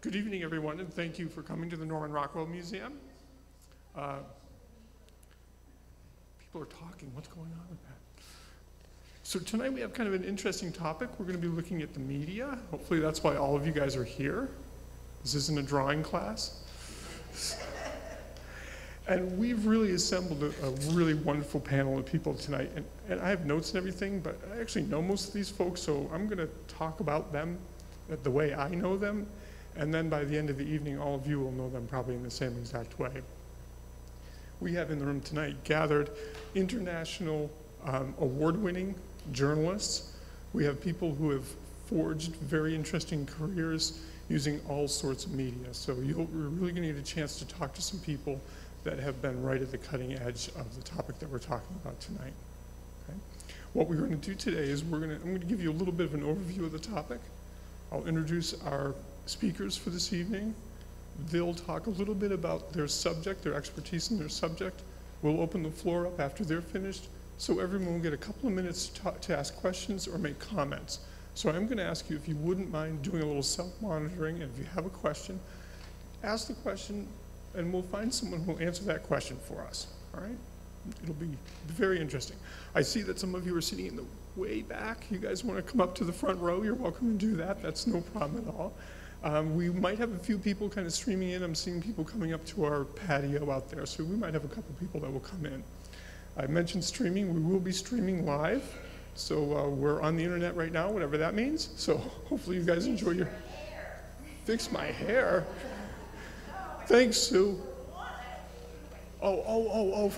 Good evening, everyone, and thank you for coming to the Norman Rockwell Museum. People are talking. What's going on with that? So tonight we have kind of an interesting topic. We're going to be looking at the media. Hopefully that's why all of you guys are here. This isn't a drawing class. And we've really assembled a really wonderful panel of people tonight. And I have notes and everything, but I actually know most of these folks, so I'm going to talk about them the way I know them. And then by the end of the evening, all of you will know them probably in the same exact way. We have in the room tonight gathered international award-winning journalists. We have people who have forged very interesting careers using all sorts of media. So you're really going to get a chance to talk to some people that have been right at the cutting edge of the topic that we're talking about tonight. Okay? What we're going to do today is I'm going to give you a little bit of an overview of the topic. I'll introduce our speakers for this evening. They'll talk a little bit about their subject, their expertise in their subject. We'll open the floor up after they're finished, so everyone will get a couple of minutes to ask questions or make comments. So I'm going to ask you if you wouldn't mind doing a little self-monitoring, and if you have a question, ask the question, and we'll find someone who will answer that question for us, all right? It'll be very interesting. I see that some of you are sitting in the way back. You guys want to come up to the front row, you're welcome to do that. That's no problem at all. We might have a few people kind of streaming in. I'm seeing people coming up to our patio out there, so we might have a couple people that will come in. I mentioned streaming. We will be streaming live, so we're on the internet right now, whatever that means. So hopefully you guys enjoy your... Fix my hair? Thanks, Sue. Oh.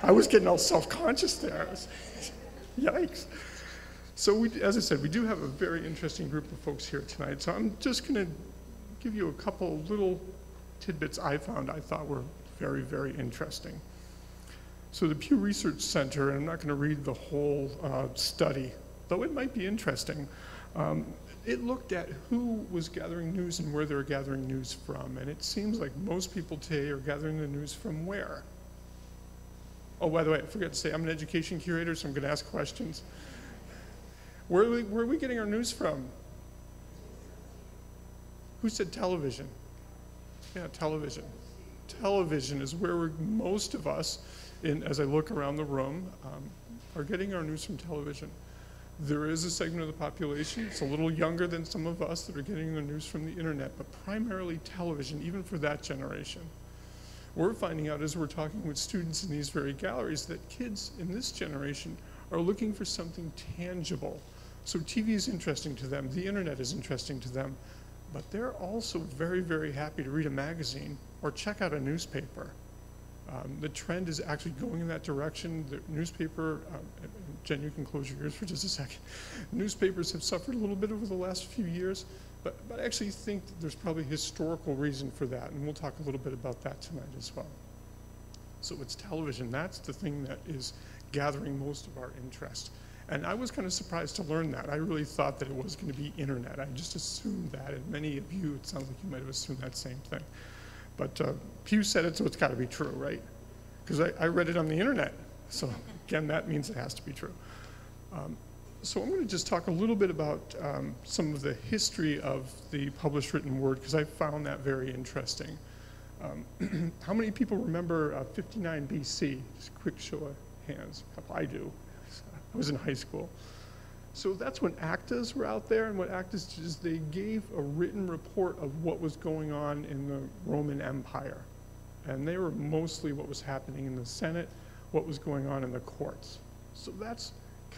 I was getting all self-conscious there. Yikes. So as I said, we do have a very interesting group of folks here tonight. So I'm just going to give you a couple little tidbits I thought were very, very interesting. So the Pew Research Center, and I'm not going to read the whole study, though it might be interesting. It looked at who was gathering news and where they were gathering news from. And it seems like most people today are gathering the news from where? Oh, by the way, I forgot to say, I'm an education curator, so I'm going to ask questions. Where are we getting our news from? Who said television? Yeah, television. Television is where most of us, as I look around the room, are getting our news from television. There is a segment of the population, it's a little younger than some of us, that are getting their news from the internet, but primarily television, even for that generation. We're finding out as we're talking with students in these very galleries that kids in this generation are looking for something tangible. So TV is interesting to them, the internet is interesting to them, but they're also very, very happy to read a magazine or check out a newspaper. The trend is actually going in that direction. The newspaper, Jen, you can close your ears for just a second. Newspapers have suffered a little bit over the last few years, but I actually think that there's probably historical reason for that, and we'll talk a little bit about that tonight as well. So it's television. That's the thing that is gathering most of our interest. And I was kind of surprised to learn that. I really thought that it was going to be internet. I just assumed that, and many of you, it sounds like you might have assumed that same thing. But Pew said it, so it's got to be true, right? Because I read it on the internet. So again, that means it has to be true. So I'm going to just talk a little bit about some of the history of the published written word, because I found that very interesting. How many people remember 59 BC? Just a quick show of hands. I do. I was in high school. So that's when actas were out there, and what actas did is they gave a written report of what was going on in the Roman Empire. And they were mostly what was happening in the Senate, what was going on in the courts. So that's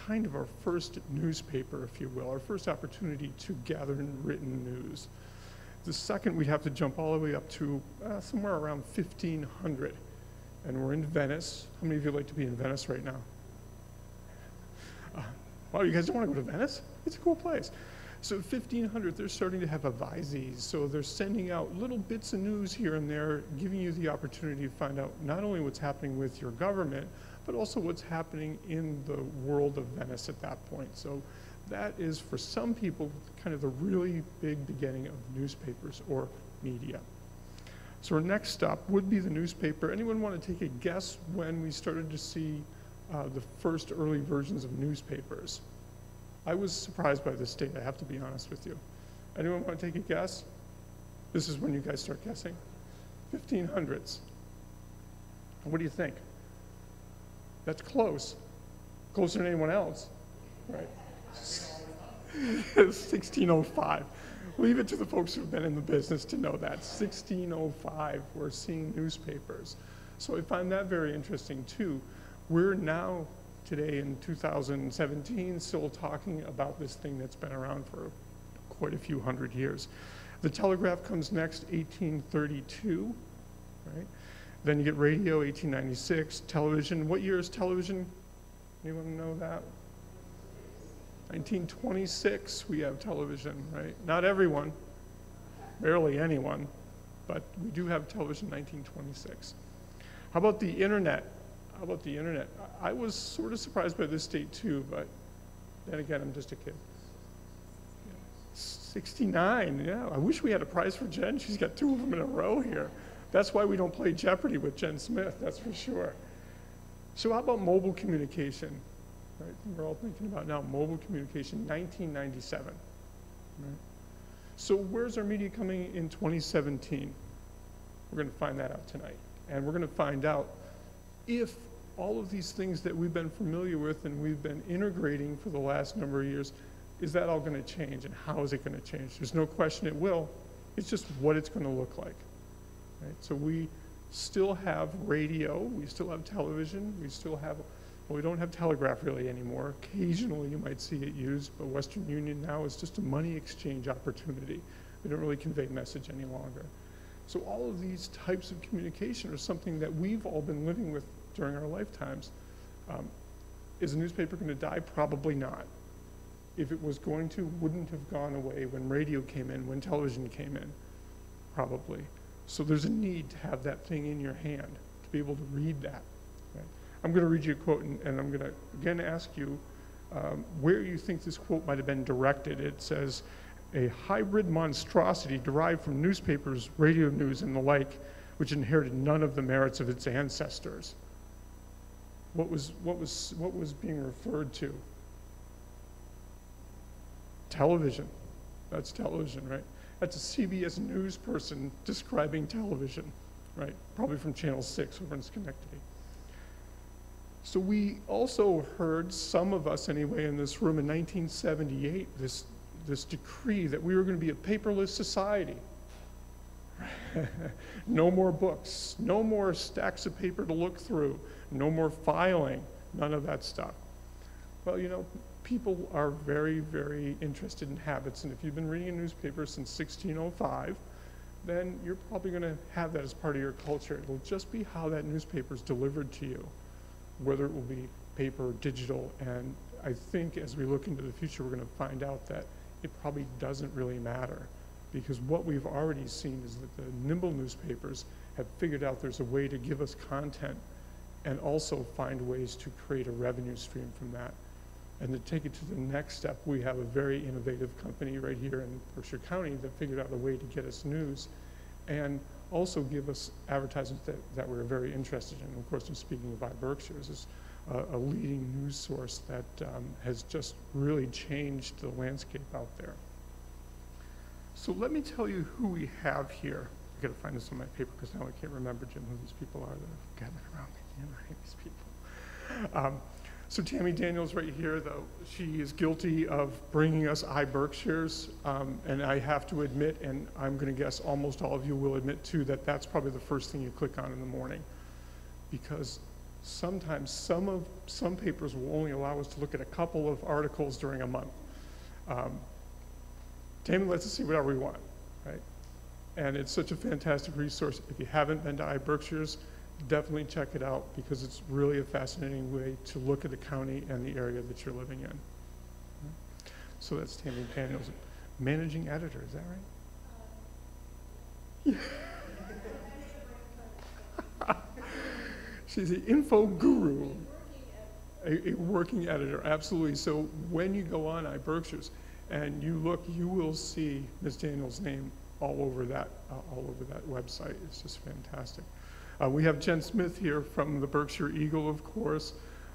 kind of our first newspaper, if you will, our first opportunity to gather written news. The second, we'd have to jump all the way up to somewhere around 1500. And we're in Venice. How many of you like to be in Venice right now? Wow, you guys don't want to go to Venice? It's a cool place. So 1500, they're starting to have avises. So they're sending out little bits of news here and there, giving you the opportunity to find out not only what's happening with your government, but also what's happening in the world of Venice at that point. So that is, for some people, kind of the really big beginning of newspapers or media. So our next stop would be the newspaper. Anyone want to take a guess when we started to see the first early versions of newspapers? I was surprised by this date, I have to be honest with you. Anyone want to take a guess? This is when you guys start guessing. 1500s. What do you think? That's close. Closer than anyone else, right? 1605. Leave it to the folks who've been in the business to know that. 1605, we're seeing newspapers. So I find that very interesting too. We're now, today in 2017, still talking about this thing that's been around for quite a few hundred years. The telegraph comes next, 1832, right? Then you get radio, 1896, television. What year is television? Anyone know that? 1926, we have television, right? Not everyone, barely anyone, but we do have television 1926. How about the internet? How about the internet? I was sort of surprised by this date too, but then again, I'm just a kid. 69, yeah. I wish we had a prize for Jen. She's got two of them in a row here. That's why we don't play Jeopardy with Jenn Smith, that's for sure. So how about mobile communication? Right? We're all thinking about now mobile communication, 1997. Right? So where's our media coming in 2017? We're going to find that out tonight. And we're going to find out if all of these things that we've been familiar with and we've been integrating for the last number of years, is that all going to change, and how is it going to change? There's no question it will. It's just what it's going to look like. Right? So we still have radio, we still have television, we still have, well, we don't have telegraph really anymore. Occasionally you might see it used, but Western Union now is just a money exchange opportunity. We don't really convey message any longer. So all of these types of communication are something that we've all been living with during our lifetimes. Is a newspaper going to die? Probably not. If it was going to, wouldn't have gone away when radio came in, when television came in, probably. So there's a need to have that thing in your hand, to be able to read that. Right? I'm going to read you a quote, and I'm going to again ask you where you think this quote might have been directed. It says, "A hybrid monstrosity derived from newspapers, radio news, and the like, which inherited none of the merits of its ancestors." What was being referred to? Television. That's television, right? That's a CBS News person describing television, right? Probably from Channel 6 over in Schenectady. So we also heard, some of us anyway in this room in 1978, this decree that we were going to be a paperless society. No more books, no more stacks of paper to look through, no more filing, none of that stuff. Well, you know, people are very, very interested in habits, and if you've been reading a newspaper since 1605, then you're probably going to have that as part of your culture. It'll just be how that newspaper is delivered to you, whether it will be paper or digital, and I think as we look into the future, we're going to find out that it probably doesn't really matter, because what we've already seen is that the nimble newspapers have figured out there's a way to give us content and also find ways to create a revenue stream from that. And to take it to the next step, we have a very innovative company right here in Berkshire County that figured out a way to get us news and also give us advertisements that we're very interested in. Of course, I'm speaking about Berkshire. This is a leading news source that has just really changed the landscape out there. So let me tell you who we have here. I gotta find this on my paper because now I can't remember, Jim, who these people are that have gathered around me. You know, these people. So Tammy Daniels right here, though, she is guilty of bringing us iBerkshires, and I have to admit, and I'm going to guess almost all of you will admit too, that that's probably the first thing you click on in the morning, because sometimes some papers will only allow us to look at a couple of articles during a month. Tammy lets us see whatever we want, right? And it's such a fantastic resource. If you haven't been to iBerkshires, definitely check it out, because it's really a fascinating way to look at the county and the area that you're living in. So that's Tammy Daniels, managing editor, is that right? She's an info guru, a working editor, absolutely. So when you go on iBerkshires and you look, you will see Ms. Daniels' name all over that website. It's just fantastic. We have Jenn Smith here from the Berkshire Eagle, of course,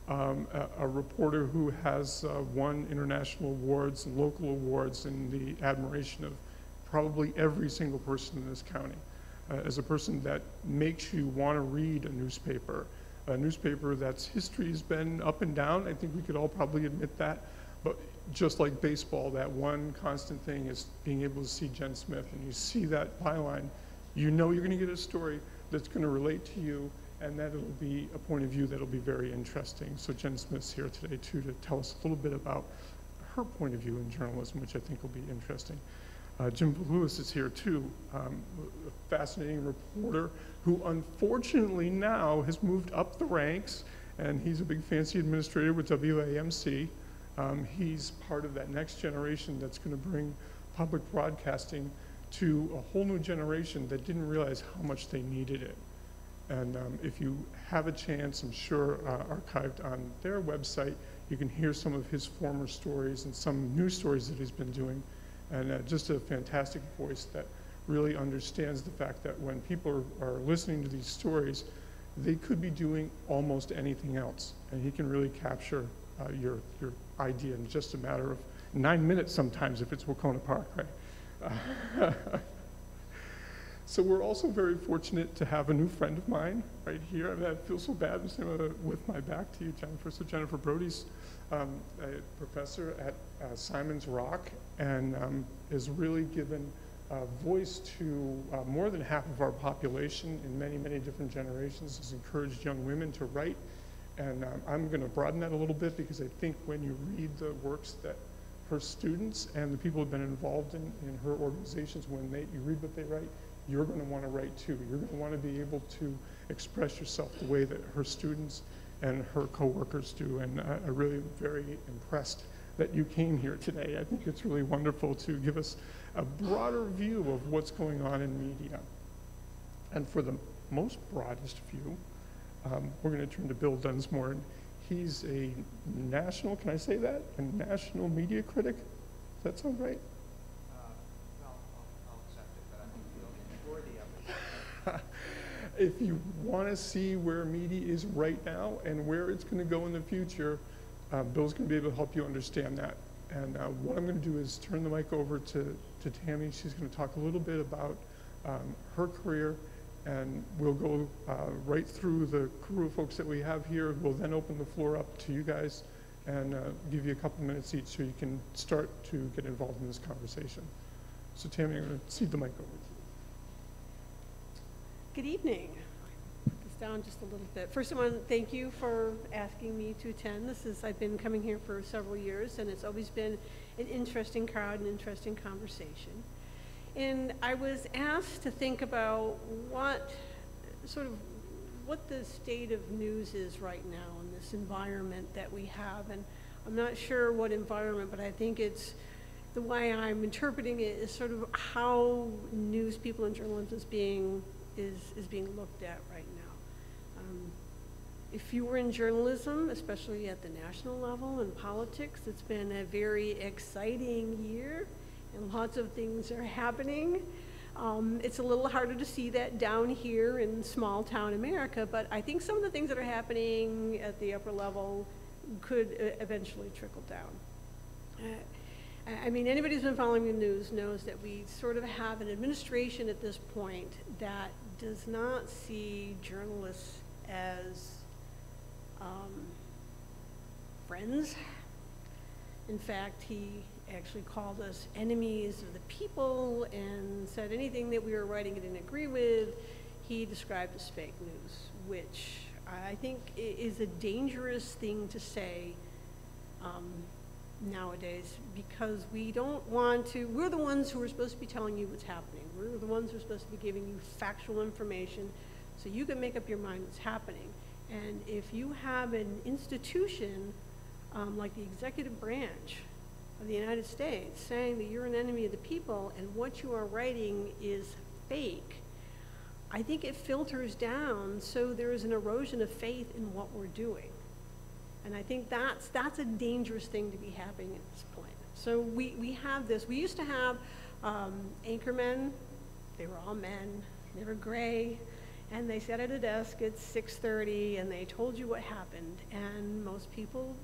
a reporter who has won international awards and local awards in the admiration of probably every single person in this county. As a person that makes you want to read a newspaper that's history has been up and down. I think we could all probably admit that. But just like baseball, that one constant thing is being able to see Jenn Smith, and you see that byline, you know you're going to get a story that's going to relate to you, and that it'll be a point of view that'll be very interesting. So Jenn Smith's here today too to tell us a little bit about her point of view in journalism, which I think will be interesting. Jim Levulis is here too, a fascinating reporter who unfortunately now has moved up the ranks, and he's a big fancy administrator with WAMC. He's part of that next generation that's going to bring public broadcasting to a whole new generation that didn't realize how much they needed it. And if you have a chance, I'm sure archived on their website, you can hear some of his former stories and some new stories that he's been doing. And just a fantastic voice that really understands the fact that when people are listening to these stories, they could be doing almost anything else. And he can really capture your idea in just a matter of 9 minutes sometimes if it's Wacona Park, right? So we're also very fortunate to have a new friend of mine right here. I mean, I feel so bad with my back to you, Jennifer. So Jennifer Brody's a professor at Simon's Rock, and has really given voice to more than half of our population in many, many different generations, has encouraged young women to write. And I'm going to broaden that a little bit because I think when you read the works that her students and the people who have been involved in her organizations, when you read what they write, you're going to want to write too. You're going to want to be able to express yourself the way that her students and her coworkers do. And I really am very impressed that you came here today. I think it's really wonderful to give us a broader view of what's going on in media. And for the most broadest view, we're going to turn to Bill Densmore. And he's a national, can I say that? A national media critic? Does that sound right? I'll accept it, but I think you'll be worthy of it. If you want to see where media is right now and where it's going to go in the future, Bill's going to be able to help you understand that. And what I'm going to do is turn the mic over to Tammy. She's going to talk a little bit about her career, and we'll go right through the crew of folks that we have here. We'll then open the floor up to you guys and give you a couple minutes each so you can start to get involved in this conversation. So Tammy, I'm going to cede the mic over to you. Good evening. Put this down just a little bit. First, I want to thank you for asking me to attend. I've been coming here for several years, and it's always been an interesting crowd, an interesting conversation. And I was asked to think about what the state of news is right now in this environment that we have. And I'm not sure what environment, but I think it's the way I'm interpreting it is sort of how news people and journalism is being looked at right now. If you were in journalism, especially at the national level in politics, it's been a very exciting year and lots of things are happening. It's a little harder to see that down here in small town America, but I think some of the things that are happening at the upper level could eventually trickle down. I mean, anybody who's been following the news knows that we sort of have an administration at this point that does not see journalists as friends. In fact, he actually called us enemies of the people and said anything that we were writing he didn't agree with, he described as fake news, which I think is a dangerous thing to say nowadays, because we don't want to, we're the ones who are supposed to be telling you what's happening. We're the ones who are supposed to be giving you factual information so you can make up your mind what's happening. And if you have an institution like the executive branch of the United States saying that you're an enemy of the people and what you are writing is fake, I think it filters down, so there is an erosion of faith in what we're doing. And I think that's a dangerous thing to be happening at this point. So we have this. We used to have anchormen. They were all men. They were gray. And they sat at a desk at 6:30 and they told you what happened. And most people,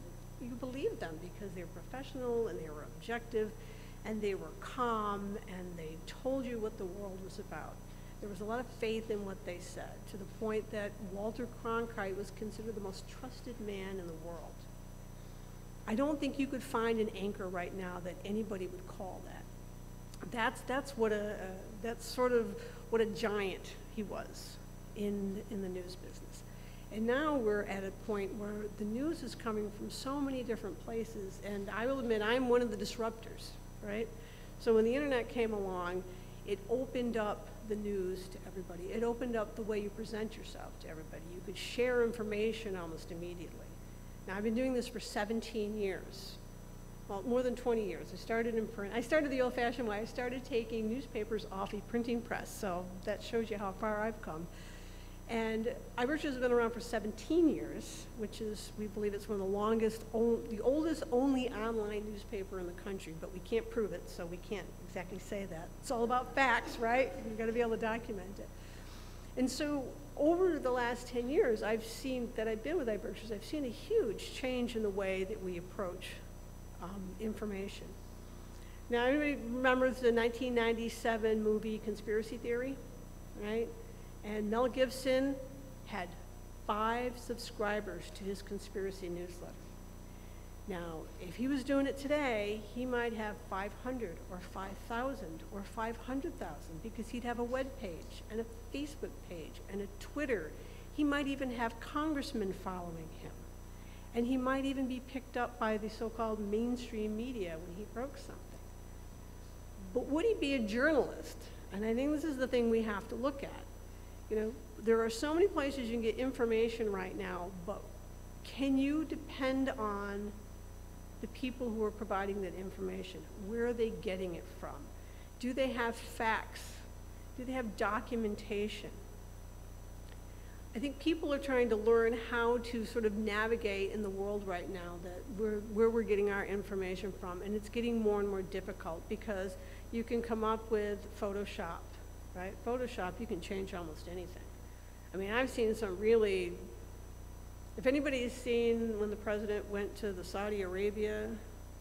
you believed them because they were professional and they were objective. and they were calm, and they told you what the world was about. There was a lot of faith in what they said, to the point that Walter Cronkite was considered the most trusted man in the world. I don't think you could find an anchor right now that anybody would call that. That's sort of what a giant he was in the news business. And now we're at a point where the news is coming from so many different places, and I will admit I'm one of the disruptors, right? So when the internet came along, it opened up the news to everybody. It opened up the way you present yourself to everybody. You could share information almost immediately. Now, I've been doing this for 17 years. Well, more than 20 years. I started in print. I started the old-fashioned way. I started taking newspapers off a printing press, so that shows you how far I've come. And Berkshire has been around for 17 years, which is, we believe it's one of the longest, the oldest only online newspaper in the country, but we can't prove it, so we can't exactly say that. It's all about facts, right? You've got to be able to document it. And so over the last 10 years, I've seen that I've been with Berkshire, I've seen a huge change in the way that we approach information. Now, everybody remembers the 1997 movie Conspiracy Theory, right? And Mel Gibson had 5 subscribers to his conspiracy newsletter. Now, if he was doing it today, he might have 500 or 5,000 or 500,000, because he'd have a web page and a Facebook page and a Twitter. He might even have congressmen following him. And he might even be picked up by the so-called mainstream media when he broke something. But would he be a journalist? And I think this is the thing we have to look at. You know, there are so many places you can get information right now, but can you depend on the people who are providing that information? Where are they getting it from? Do they have facts? Do they have documentation? I think people are trying to learn how to sort of navigate in the world right now, that where we're getting our information from, and it's getting more and more difficult because you can come up with Photoshop, right? Photoshop, you can change almost anything. I mean, I've seen some really, if anybody's seen when the president went to the Saudi Arabia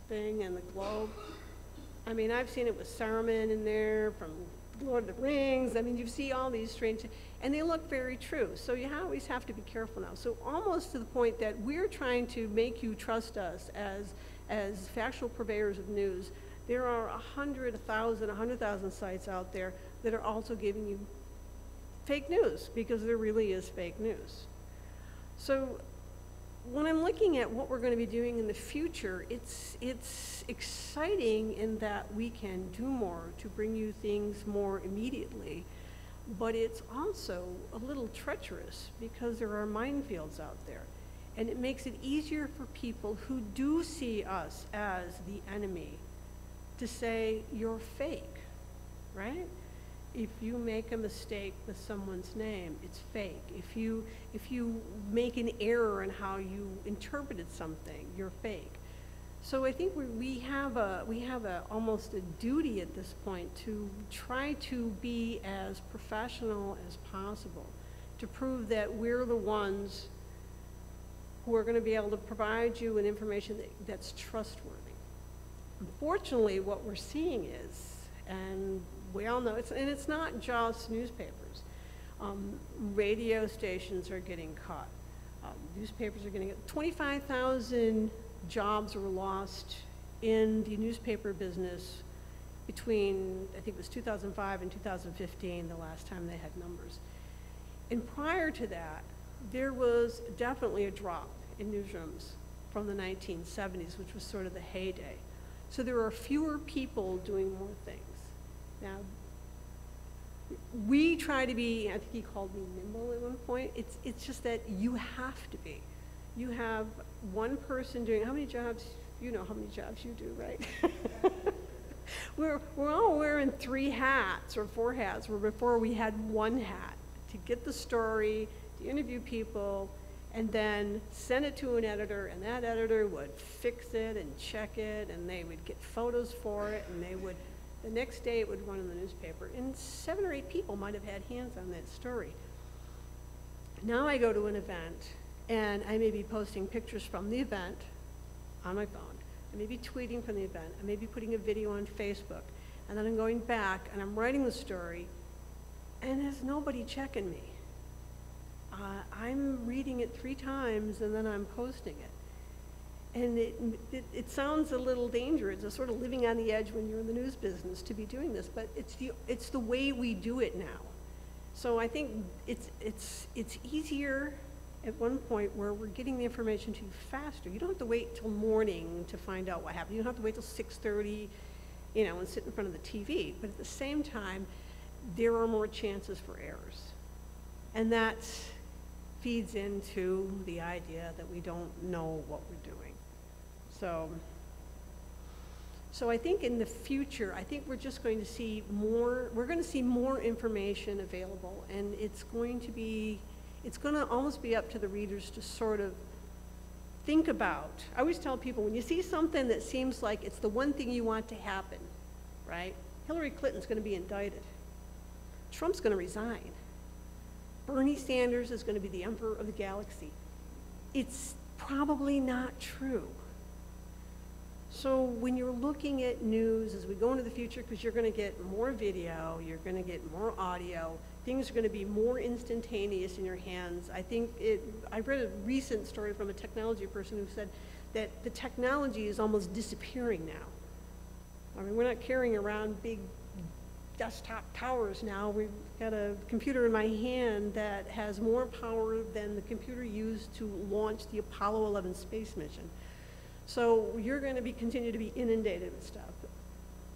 thing and the globe, I mean, I've seen it with Saruman in there from Lord of the Rings. I mean, you see all these strange, and they look very true. So you always have to be careful now. So almost to the point that we're trying to make you trust us as factual purveyors of news. There are 100,000 sites out there that are also giving you fake news, because there really is fake news. So when I'm looking at what we're going to be doing in the future, it's exciting in that we can do more to bring you things more immediately, but it's also a little treacherous because there are minefields out there. And it makes it easier for people who do see us as the enemy to say, you're fake, right? If you make a mistake with someone's name, it's fake. If you make an error in how you interpreted something, you're fake. So I think we have almost a duty at this point to try to be as professional as possible, to prove that we're the ones who are going to be able to provide you with information that's trustworthy. Unfortunately, what we're seeing is, and we all know, it's not just newspapers. Radio stations are getting caught. Newspapers are getting, 25,000 jobs were lost in the newspaper business between, I think it was 2005 and 2015, the last time they had numbers. And prior to that, there was definitely a drop in newsrooms from the 1970s, which was sort of the heyday. So there are fewer people doing more things. Now, we try to be, I think he called me nimble at one point. It's just that you have to be. You have one person doing, how many jobs, you know how many jobs you do, right? We're all wearing 3 hats or 4 hats, where before we had 1 hat to get the story, to interview people, and then send it to an editor, and that editor would fix it and check it, and they would get photos for it, and they would, the next day it would run in the newspaper, and 7 or 8 people might have had hands on that story. Now I go to an event, and I may be posting pictures from the event on my phone, I may be tweeting from the event, I may be putting a video on Facebook, and then I'm going back and I'm writing the story, and there's nobody checking me. I'm reading it 3 times and then I'm posting it. And it sounds a little dangerous. It's sort of living on the edge when you're in the news business to be doing this, but it's the way we do it now. So I think it's easier at one point where we're getting the information to you faster. You don't have to wait till morning to find out what happened. You don't have to wait till 6:30, you know, and sit in front of the TV. But at the same time, there are more chances for errors. And that feeds into the idea that we don't know what we're doing. So I think in the future, I think we're just going to see more, we're going to see more information available, and it's going to almost be up to the readers to sort of think about. I always tell people, when you see something that seems like it's the one thing you want to happen, right? Hillary Clinton's going to be indicted. Trump's going to resign. Bernie Sanders is going to be the emperor of the galaxy. It's probably not true. So when you're looking at news as we go into the future, because you're going to get more video, you're going to get more audio, things are going to be more instantaneous in your hands. I read a recent story from a technology person who said that the technology is almost disappearing now. I mean, we're not carrying around big desktop towers now. We've got a computer in my hand that has more power than the computer used to launch the Apollo 11 space mission. So you're going to continue to be inundated with stuff.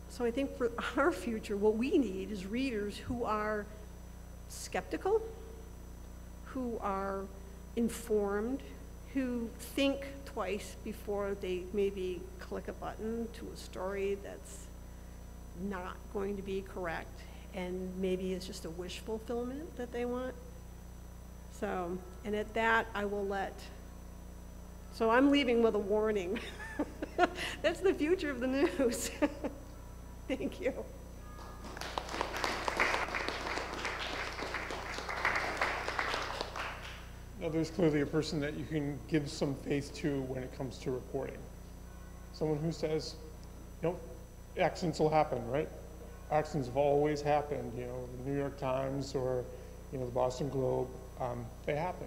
So I think for our future, what we need is readers who are skeptical, who are informed, who think twice before they maybe click a button to a story that's not going to be correct, and maybe it's just a wish fulfillment that they want. So, and at that, I will so I'm leaving with a warning. That's the future of the news. Thank you. Now, there's clearly a person that you can give some faith to when it comes to reporting. Someone who says, you know, accidents will happen, right? Accidents have always happened, you know, the New York Times or, you know, the Boston Globe, they happen.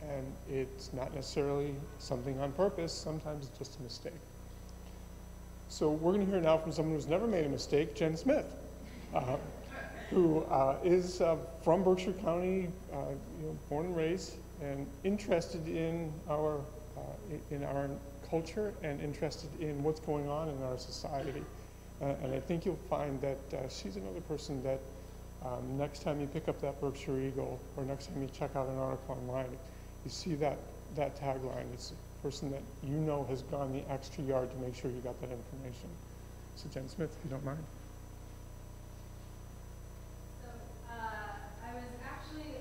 And it's not necessarily something on purpose, sometimes it's just a mistake. So we're gonna hear now from someone who's never made a mistake, Jenn Smith, who is from Berkshire County, you know, born and raised, and interested in our culture and interested in what's going on in our society. And I think you'll find that she's another person that next time you pick up that Berkshire Eagle or next time you check out an article online, you see that tagline. It's a person that you know has gone the extra yard to make sure you got that information. So Jenn Smith, if you don't mind. So I was actually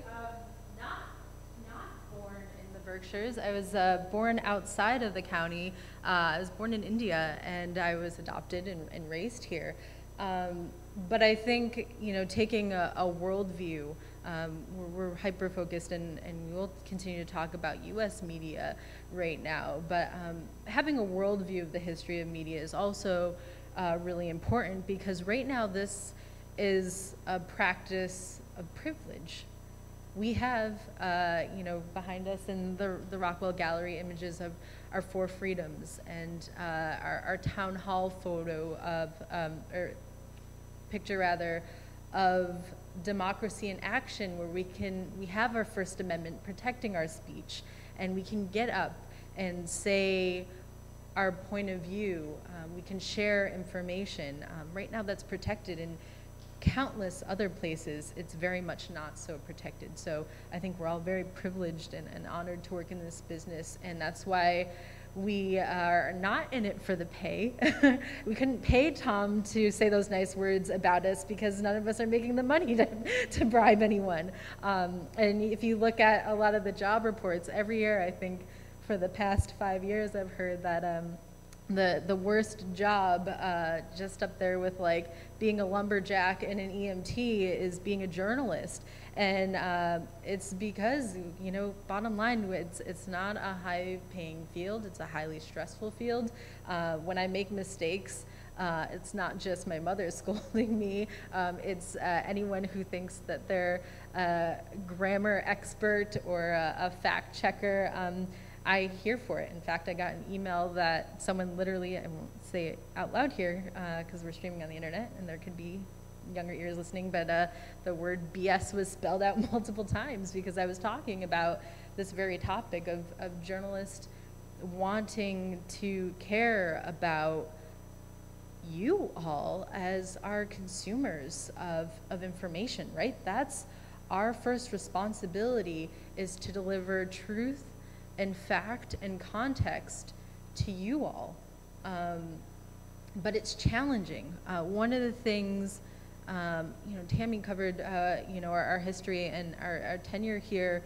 not born in the Berkshires. I was born outside of the county. I was born in India, and I was adopted and raised here. But I think, you know, taking a worldview, we're hyper-focused, and we'll continue to talk about U.S. media right now, but having a worldview of the history of media is also really important, because right now this is a practice of privilege. We have, you know, behind us in the Rockwell gallery images of our 4 freedoms, and our town hall photo of, or picture rather, of democracy in action, where we have our First Amendment protecting our speech, and we can get up and say our point of view. We can share information. Right now that's protected. In countless other places, it's very much not so protected. So I think we're all very privileged and honored to work in this business, and that's why we are not in it for the pay. We couldn't pay Tom to say those nice words about us because none of us are making the money to bribe anyone. And if you look at a lot of the job reports, every year, I think for the past 5 years, I've heard that the worst job, just up there with like being a lumberjack and an EMT, is being a journalist. And it's because, you know, bottom line, it's not a high-paying field. It's a highly stressful field. When I make mistakes, it's not just my mother scolding me. It's anyone who thinks that they're a grammar expert or a fact checker. I hear for it. In fact, I got an email that someone literally, I won't say it out loud here because we're streaming on the internet and there could be younger ears listening, but the word BS was spelled out multiple times because I was talking about this very topic of journalists wanting to care about you all as our consumers of information, right? That's our first responsibility, is to deliver truth and fact and context to you all. But it's challenging. One of the things, you know, Tammy covered, you know, our history and our tenure here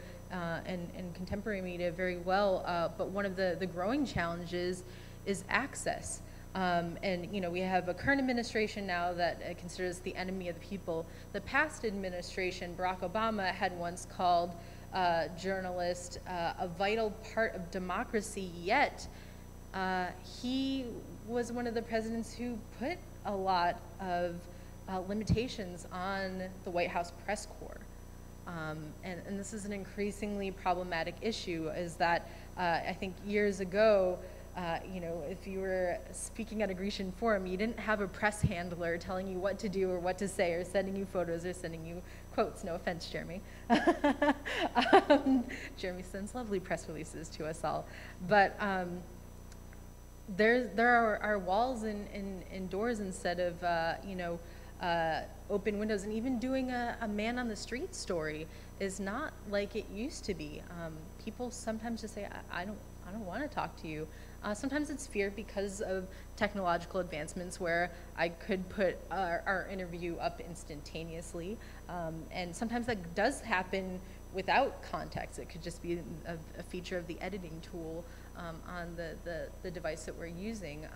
in contemporary media very well, but one of the growing challenges is access. And, you know, we have a current administration now that considers the enemy of the people. The past administration, Barack Obama, had once called journalists a vital part of democracy, yet he was one of the presidents who put a lot of limitations on the White House press corps. And this is an increasingly problematic issue, is that I think years ago, you know, if you were speaking at a Grecian forum, you didn't have a press handler telling you what to do or what to say or sending you photos or sending you quotes. No offense, Jeremy. Jeremy sends lovely press releases to us all. But there are walls and doors instead of, you know, open windows. And even doing a man on the street story is not like it used to be. People sometimes just say, I don't want to talk to you. Sometimes it's fear because of technological advancements where I could put our interview up instantaneously. And sometimes that does happen without context. It could just be a feature of the editing tool on the device that we're using.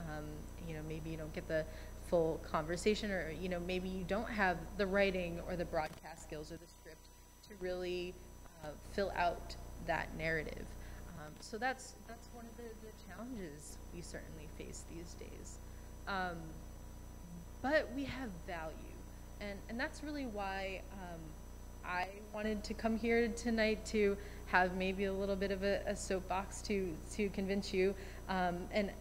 You know, maybe you don't get the full conversation, or, you know, maybe you don't have the writing or the broadcast skills or the script to really fill out that narrative. So that's one of the challenges we certainly face these days. But we have value, and that's really why I wanted to come here tonight, to have maybe a little bit of a soapbox to convince you. And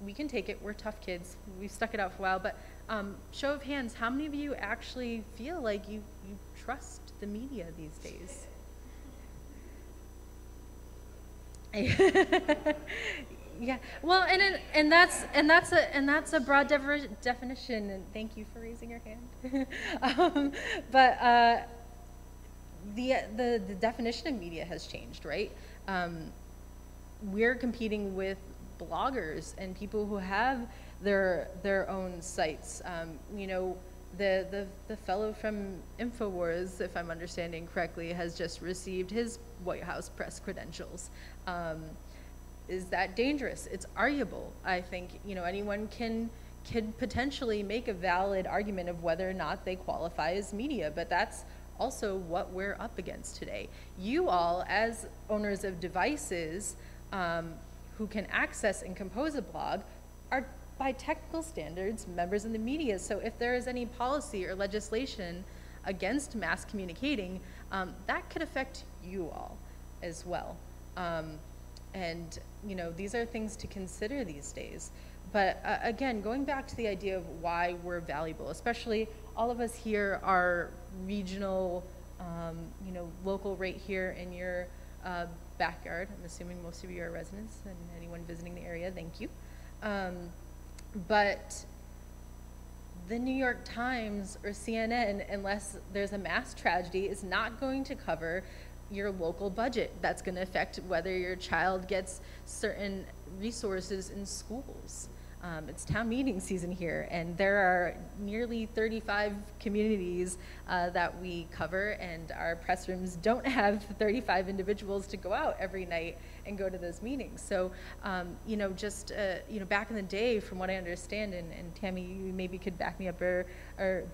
we can take it. We're tough kids. We've stuck it out for a while. But show of hands, how many of you actually feel like you trust the media these days? Yeah, well, and that's a broad definition, and thank you for raising your hand. But the definition of media has changed, right? We're competing with bloggers and people who have their own sites. You know, the fellow from InfoWars, if I'm understanding correctly, has just received his White House press credentials. Is that dangerous? It's arguable. I think, you know, anyone can potentially make a valid argument of whether or not they qualify as media, but that's also what we're up against today. You all, as owners of devices who can access and compose a blog, are by technical standards members of the media. So if there is any policy or legislation against mass communicating, that could affect you all as well. And, you know, these are things to consider these days. But again, going back to the idea of why we're valuable, especially all of us here are regional, you know, local right here in your backyard. I'm assuming most of you are residents, and anyone visiting the area, thank you. But the New York Times or CNN, unless there's a mass tragedy, is not going to cover your local budget. That's going to affect whether your child gets certain resources in schools. It's town meeting season here, and there are nearly 35 communities that we cover, and our press rooms don't have 35 individuals to go out every night and go to those meetings. So, just, back in the day, from what I understand, and Tammy, you maybe could back me up, or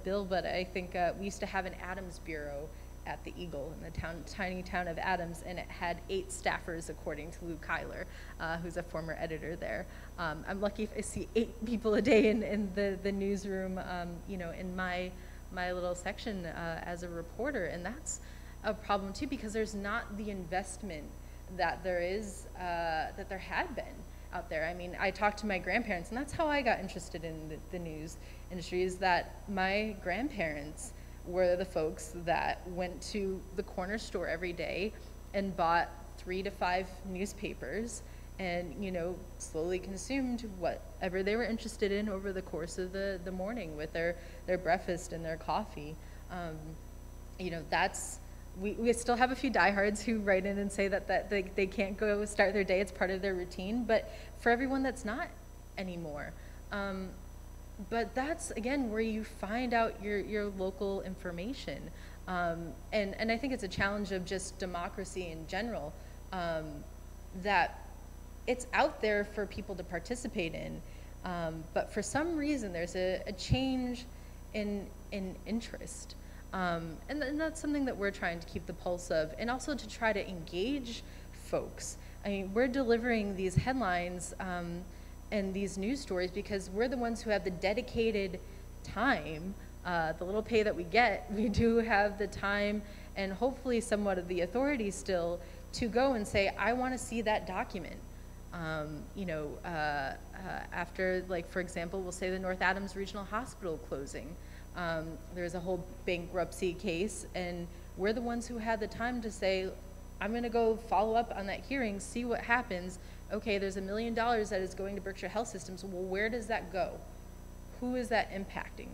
Bill, but I think we used to have an Adams Bureau at the Eagle in the tiny town of Adams, and it had 8 staffers, according to Lou Kyler, who's a former editor there. I'm lucky if I see 8 people a day in the newsroom, in my little section as a reporter, and that's a problem too, because there's not the investment that there is, that there had been out there. I mean, I talked to my grandparents, and that's how I got interested in the news industry, is that my grandparents were the folks that went to the corner store every day and bought 3 to 5 newspapers and, slowly consumed whatever they were interested in over the course of the morning with their breakfast and their coffee. We still have a few diehards who write in and say that they can't go start their day, it's part of their routine, but for everyone that's not anymore. But that's, again, where you find out your local information. And I think it's a challenge of just democracy in general, that it's out there for people to participate in. But for some reason, there's a change in interest. And that's something that we're trying to keep the pulse of, and also to try to engage folks. I mean, we're delivering these headlines and these news stories because we're the ones who have the dedicated time, the little pay that we get. We do have the time and hopefully somewhat of the authority still to go and say, I want to see that document. After, like, for example, we'll say the North Adams Regional Hospital closing. There's a whole bankruptcy case, and we're the ones who had the time to say, I'm going to go follow up on that hearing, see what happens. Okay, there's $1 million that is going to Berkshire Health Systems. Well, where does that go? Who is that impacting?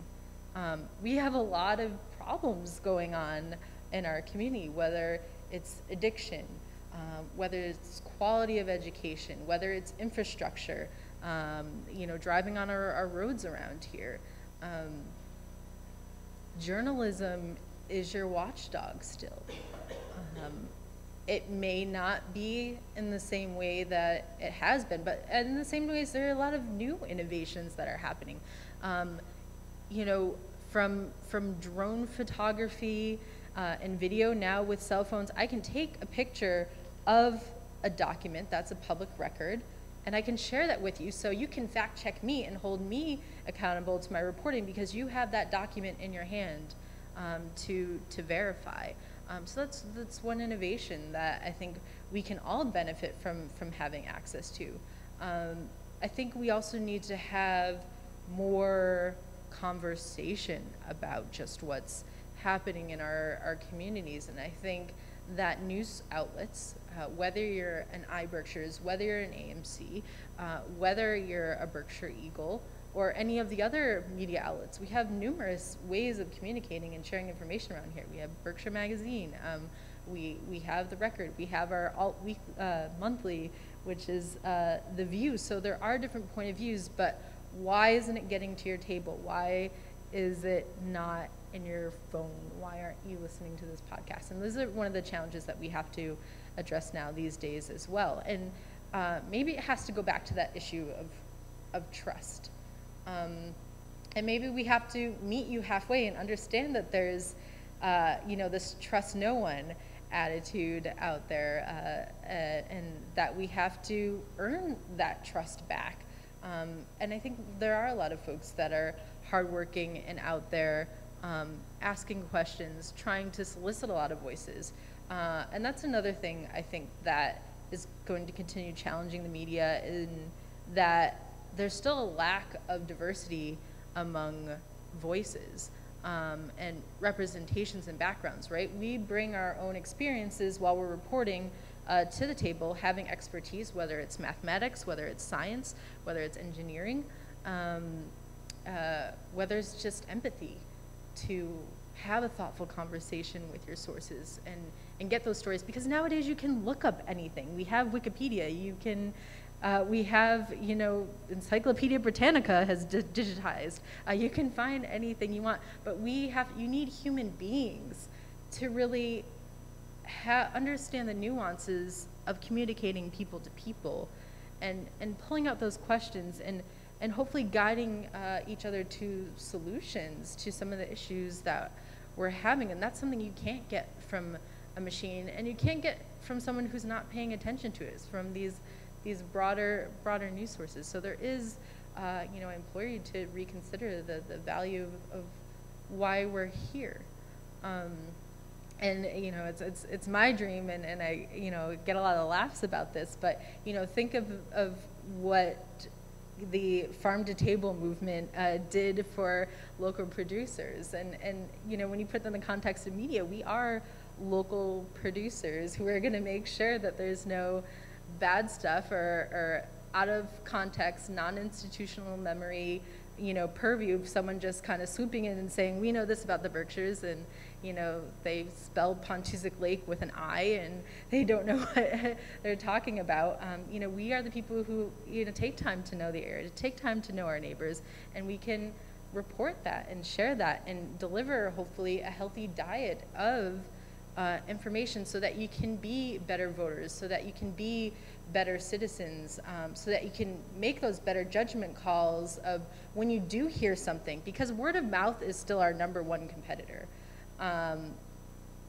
We have a lot of problems going on in our community, whether it's addiction, whether it's quality of education, whether it's infrastructure, driving on our roads around here. Journalism is your watchdog still. It may not be in the same way that it has been, but in the same ways, there are a lot of new innovations that are happening. From drone photography and video now with cell phones, I can take a picture of a document that's a public record, and I can share that with you, so you can fact check me and hold me accountable to my reporting because you have that document in your hand to verify. So that's one innovation that I think we can all benefit from having access to. I think we also need to have more conversation about just what's happening in our communities, and I think that news outlets, whether you're an iBerkshires, whether you're an AMC, whether you're a Berkshire Eagle, or any of the other media outlets, we have numerous ways of communicating and sharing information around here. We have Berkshire Magazine, we have The Record, we have our Alt Week Monthly, which is The View. So there are different point of views, but why isn't it getting to your table? Why is it not in your phone? Why aren't you listening to this podcast? And those are one of the challenges that we have to address now these days as well. And maybe it has to go back to that issue of trust. And maybe we have to meet you halfway and understand that there's, this trust no one attitude out there, and that we have to earn that trust back. And I think there are a lot of folks that are hardworking and out there asking questions, trying to solicit a lot of voices. And that's another thing I think that is going to continue challenging the media, in that there's still a lack of diversity among voices and representations and backgrounds, right? We bring our own experiences while we're reporting to the table, having expertise, whether it's mathematics, whether it's science, whether it's engineering, whether it's just empathy, to have a thoughtful conversation with your sources and get those stories, because nowadays you can look up anything. We have Wikipedia. You can We have, you know, Encyclopedia Britannica has digitized. You can find anything you want, but you need human beings to really understand the nuances of communicating people to people, and pulling out those questions and hopefully guiding each other to solutions to some of the issues that we're having. And that's something you can't get from a machine, and you can't get from someone who's not paying attention to it. It's from these broader news sources. So there is, you know, I implore you to reconsider the value of why we're here. And you know, it's my dream, and I, you know, get a lot of laughs about this, but you know, think of what the farm to table movement did for local producers, and you know, when you put them in the context of media, we are local producers who are going to make sure that there's no bad stuff or out of context, non-institutional memory, you know, purview of someone just kind of swooping in and saying, we know this about the Berkshires, and you know, they spelled Pontusic Lake with an I, and they don't know what they're talking about. You know, we are the people who, you know, take time to know the area, to take time to know our neighbors, and we can report that and share that and deliver, hopefully, a healthy diet of information so that you can be better voters, so that you can be better citizens, so that you can make those better judgment calls of when you do hear something, because word of mouth is still our #1 competitor.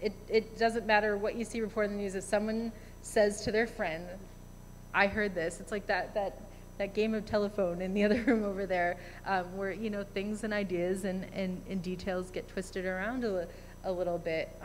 It doesn't matter what you see reported in the news. If someone says to their friend, I heard this, it's like that game of telephone in the other room over there, where, you know, things and ideas and details get twisted around a little bit.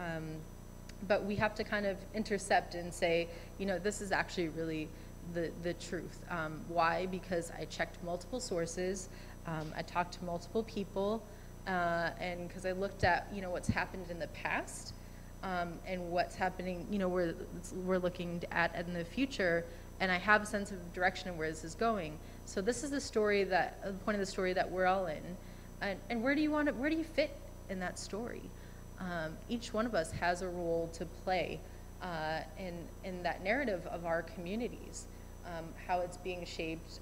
But we have to kind of intercept and say, you know, this is actually really the truth. Why? Because I checked multiple sources, I talked to multiple people, and because I looked at, you know, what's happened in the past, and what's happening, you know, we're looking at in the future, and I have a sense of direction of where this is going. So this is the story the point of the story that we're all in, and where do you fit in that story? Each one of us has a role to play in that narrative of our communities, how it's being shaped,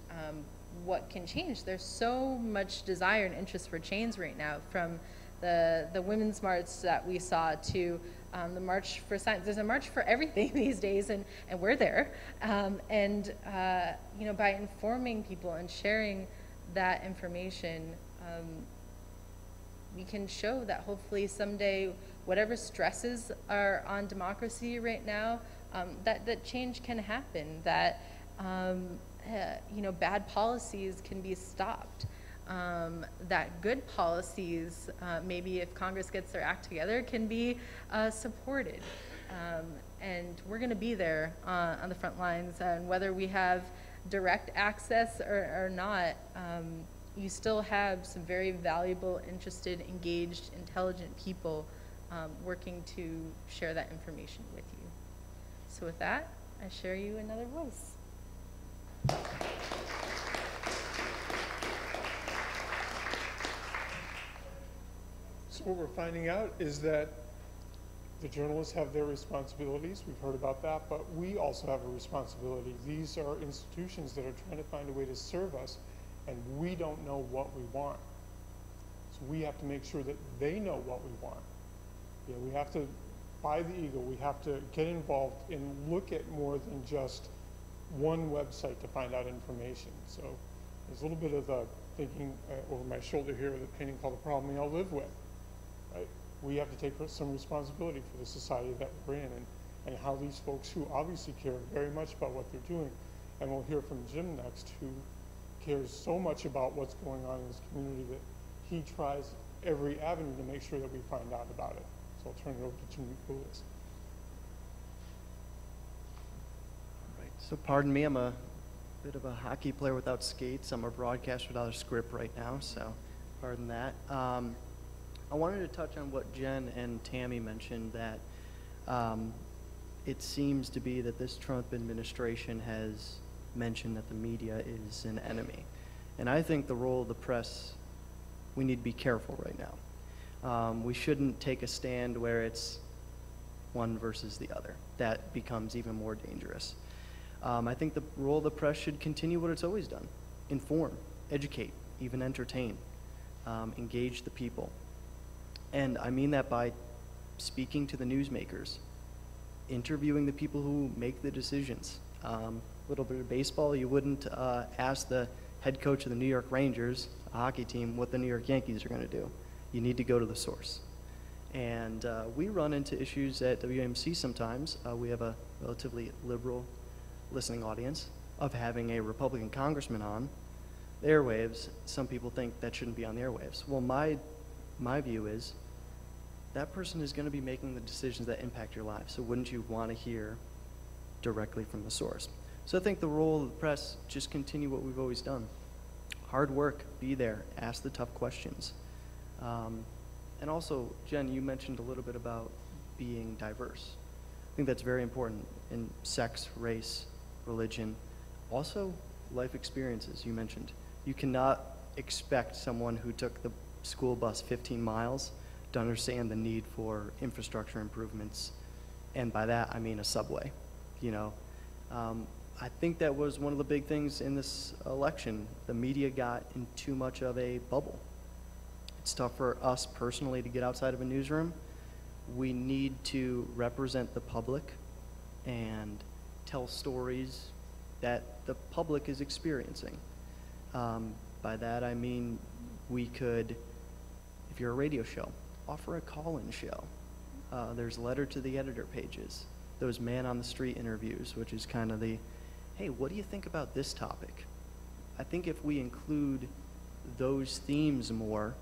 what can change. There's so much desire and interest for change right now, from the women's march that we saw to the March for Science. There's a march for everything these days, and we're there. You know, by informing people and sharing that information, we can show that hopefully someday, whatever stresses are on democracy right now, that change can happen, that you know, bad policies can be stopped, that good policies, maybe if Congress gets their act together, can be supported. And we're going to be there on the front lines, and whether we have direct access or not, you still have some very valuable, interested, engaged, intelligent people working to share that information with you. So with that, I share you another voice. So what we're finding out is that the journalists have their responsibilities. We've heard about that, but we also have a responsibility. These are institutions that are trying to find a way to serve us, and we don't know what we want. So we have to make sure that they know what we want. Yeah, we have to buy the Eagle. We have to get involved and look at more than just one website to find out information. So there's a little bit of the thinking over my shoulder here, the painting called The Problem We All Live With, right? We have to take some responsibility for the society that we're in, and how these folks who obviously care very much about what they're doing, and we'll hear from Jim next, who cares so much about what's going on in this community that he tries every avenue to make sure that we find out about it. So I'll turn it over to Jim Levulis. Right. So pardon me, I'm a bit of a hockey player without skates. I'm a broadcaster without a script right now, so pardon that. I wanted to touch on what Jenn and Tammy mentioned, that it seems to be that this Trump administration has mentioned that the media is an enemy. And I think the role of the press, we need to be careful right now. We shouldn't take a stand where it's one versus the other. That becomes even more dangerous. I think the role of the press should continue what it's always done: inform, educate, even entertain, engage the people. And I mean that by speaking to the newsmakers, interviewing the people who make the decisions. A little bit of baseball, you wouldn't ask the head coach of the New York Rangers, a hockey team, what the New York Yankees are going to do. You need to go to the source. And we run into issues at WAMC sometimes. We have a relatively liberal listening audience of having a Republican congressman on the airwaves. Some people think that shouldn't be on the airwaves. Well, my view is that person is going to be making the decisions that impact your life. So wouldn't you want to hear directly from the source? So I think the role of the press, just continue what we've always done. Hard work, be there, ask the tough questions. And also, Jen, you mentioned a little bit about being diverse. I think that's very important in sex, race, religion. Also, life experiences, you mentioned. You cannot expect someone who took the school bus 15 miles to understand the need for infrastructure improvements. And by that, I mean a subway, you know. I think that was one of the big things in this election. The media got in too much of a bubble. It's tough for us personally to get outside of a newsroom. We need to represent the public and tell stories that the public is experiencing. By that I mean we could, if you're a radio show, offer a call-in show. There's letter to the editor pages, those man-on-the-street interviews, which is kind of the, hey, what do you think about this topic? I think if we include those themes more,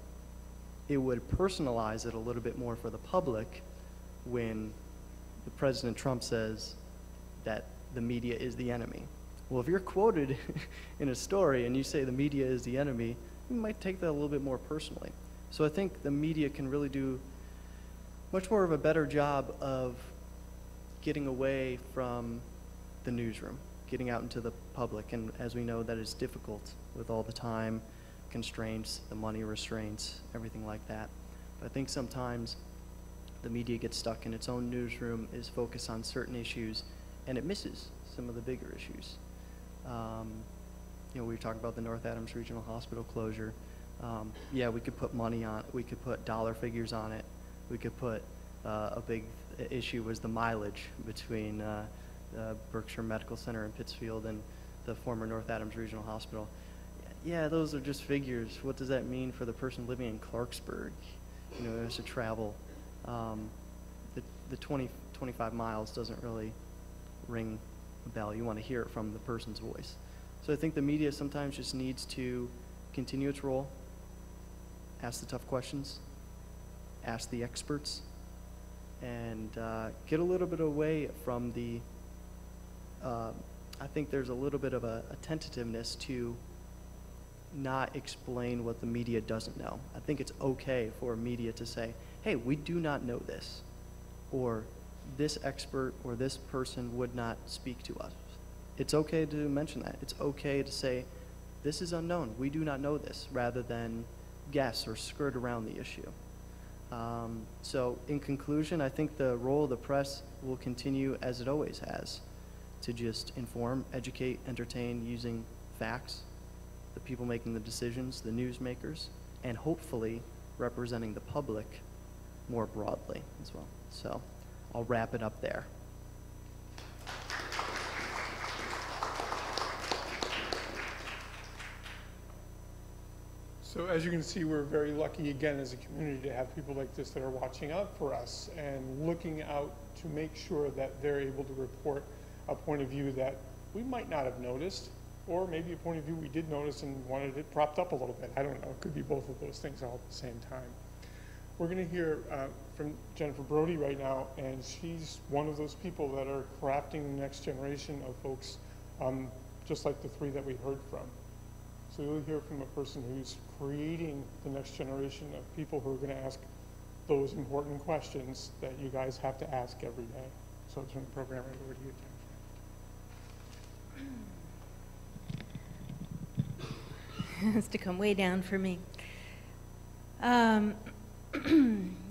it would personalize it a little bit more for the public when the President Trump says that the media is the enemy. Well, if you're quoted in a story and you say the media is the enemy, you might take that a little bit more personally. So I think the media can really do much more of a better job of getting away from the newsroom, getting out into the public. And as we know, that is difficult with all the time constraints, the money restraints, everything like that. But I think sometimes the media gets stuck in its own newsroom, is focused on certain issues, and it misses some of the bigger issues. You know, we were talking about the North Adams Regional Hospital closure. Yeah, we could put money on it. We could put dollar figures on it. We could put a big issue was the mileage between the Berkshire Medical Center in Pittsfield and the former North Adams Regional Hospital. Yeah, those are just figures. What does that mean for the person living in Clarksburg? You know, who has to travel. The 25 miles doesn't really ring a bell. You want to hear it from the person's voice. So I think the media sometimes just needs to continue its role, ask the tough questions, ask the experts, and get a little bit away from the, I think there's a little bit of a tentativeness to not explain what the media doesn't know. I think it's okay for media to say, hey, we do not know this, or this expert or this person would not speak to us. It's okay to mention that. It's okay to say, this is unknown, we do not know this, rather than guess or skirt around the issue. So in conclusion, I think the role of the press will continue as it always has, to just inform, educate, entertain using facts, the people making the decisions, the newsmakers, and hopefully representing the public more broadly as well. So I'll wrap it up there. So as you can see, we're very lucky again as a community to have people like this that are watching out for us and looking out to make sure that they're able to report a point of view that we might not have noticed, or maybe a point of view we did notice and wanted it propped up a little bit. I don't know, it could be both of those things all at the same time. We're gonna hear from Jennifer Browdy right now, and she's one of those people that are crafting the next generation of folks, just like the three that we heard from. So you'll hear from a person who's creating the next generation of people who are gonna ask those important questions that you guys have to ask every day. So I'll turn the program right over to you, Has to come way down for me.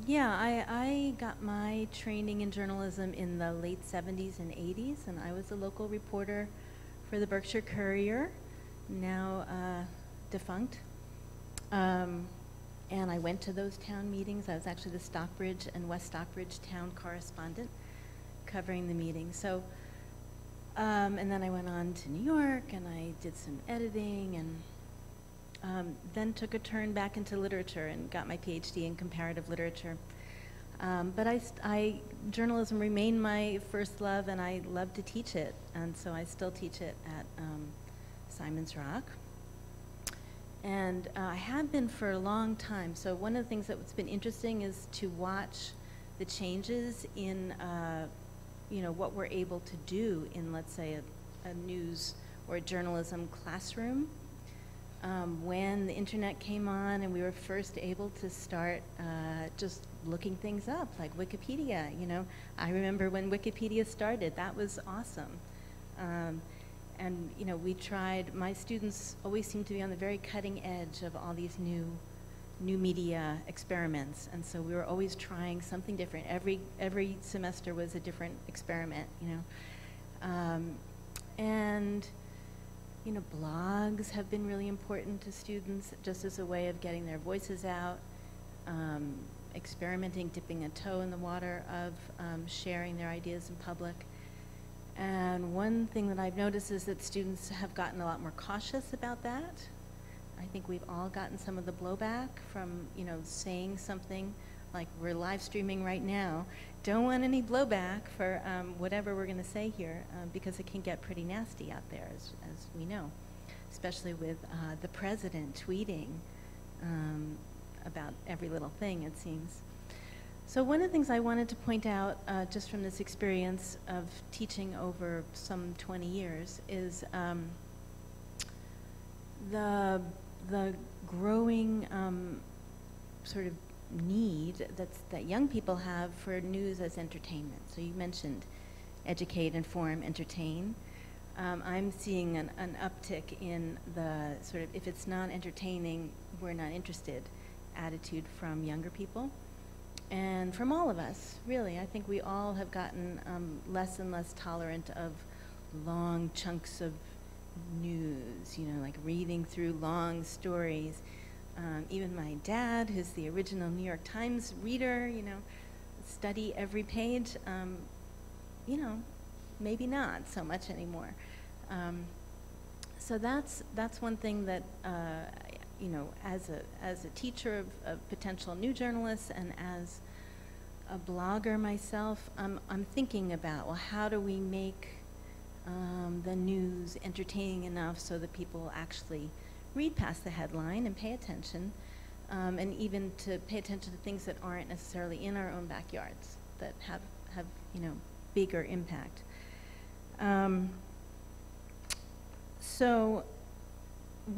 Yeah, I got my training in journalism in the late 70s and 80s, and I was a local reporter for the Berkshire Courier, now defunct. And I went to those town meetings. I was actually the Stockbridge and West Stockbridge town correspondent covering the meetings. So, and then I went on to New York and I did some editing and then took a turn back into literature and got my Ph.D. in comparative literature. But journalism remained my first love, and I love to teach it. And so I still teach it at Simon's Rock. And I have been for a long time. So one of the things that's been interesting is to watch the changes in, what we're able to do in, let's say, a news or a journalism classroom. When the internet came on and we were first able to start just looking things up, like Wikipedia, I remember when Wikipedia started, that was awesome. And we tried, my students always seem to be on the very cutting edge of all these new media experiments, and so we were always trying something different. Every semester was a different experiment, and blogs have been really important to students just as a way of getting their voices out, experimenting, dipping a toe in the water of sharing their ideas in public. And one thing that I've noticed is that students have gotten a lot more cautious about that. I think we've all gotten some of the blowback from, saying something like we're live streaming right now. Don't want any blowback for whatever we're going to say here because it can get pretty nasty out there, as we know, especially with the president tweeting about every little thing, it seems. So one of the things I wanted to point out just from this experience of teaching over some 20 years is the growing sort of need that young people have for news as entertainment. So you mentioned educate, inform, entertain. I'm seeing an uptick in the sort of, if it's not entertaining, we're not interested attitude from younger people. And from all of us, really. I think we all have gotten less and less tolerant of long chunks of news, like reading through long stories. Even my dad, who's the original New York Times reader, study every page, maybe not so much anymore. So that's one thing that, as a teacher of potential new journalists and as a blogger myself, I'm thinking about, well, how do we make the news entertaining enough so that people actually read past the headline and pay attention, and even to pay attention to things that aren't necessarily in our own backyards, that have bigger impact. So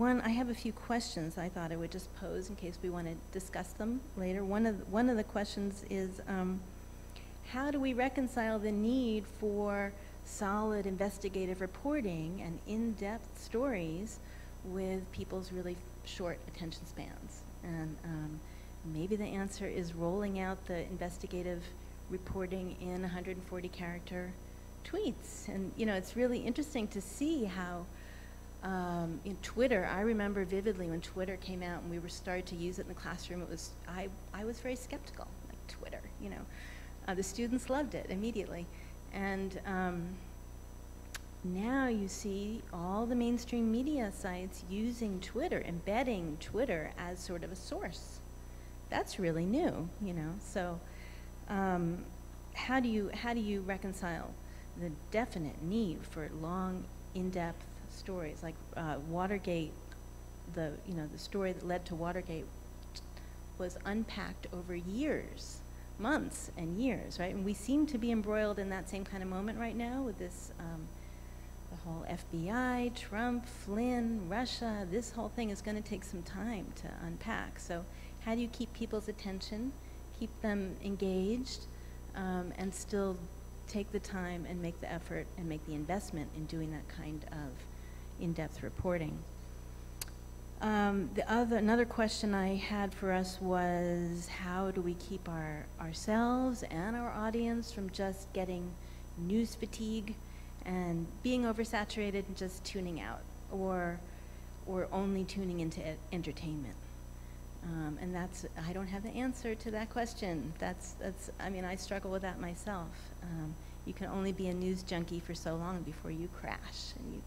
I have a few questions I thought I would just pose in case we want to discuss them later. One of the questions is, how do we reconcile the need for solid investigative reporting and in-depth stories with people's really short attention spans? And maybe the answer is rolling out the investigative reporting in 140-character tweets. And it's really interesting to see how in Twitter, I remember vividly when Twitter came out and we were started to use it in the classroom. I was very skeptical, like Twitter. The students loved it immediately, and now you see all the mainstream media sites using Twitter, embedding Twitter as sort of a source. That's really new, So, how do you reconcile the definite need for long, in-depth stories like Watergate? The story that led to Watergate was unpacked over years, months and years, right? And we seem to be embroiled in that same kind of moment right now with this, the whole FBI, Trump, Flynn, Russia. This whole thing is going to take some time to unpack. So how do you keep people's attention, keep them engaged, and still take the time and make the effort and make the investment in doing that kind of in-depth reporting? Another question I had for us was, how do we keep ourselves and our audience from just getting news fatigue and being oversaturated and just tuning out, or only tuning into entertainment? And I don't have the answer to that question. I mean, I struggle with that myself. You can only be a news junkie for so long before you crash, and you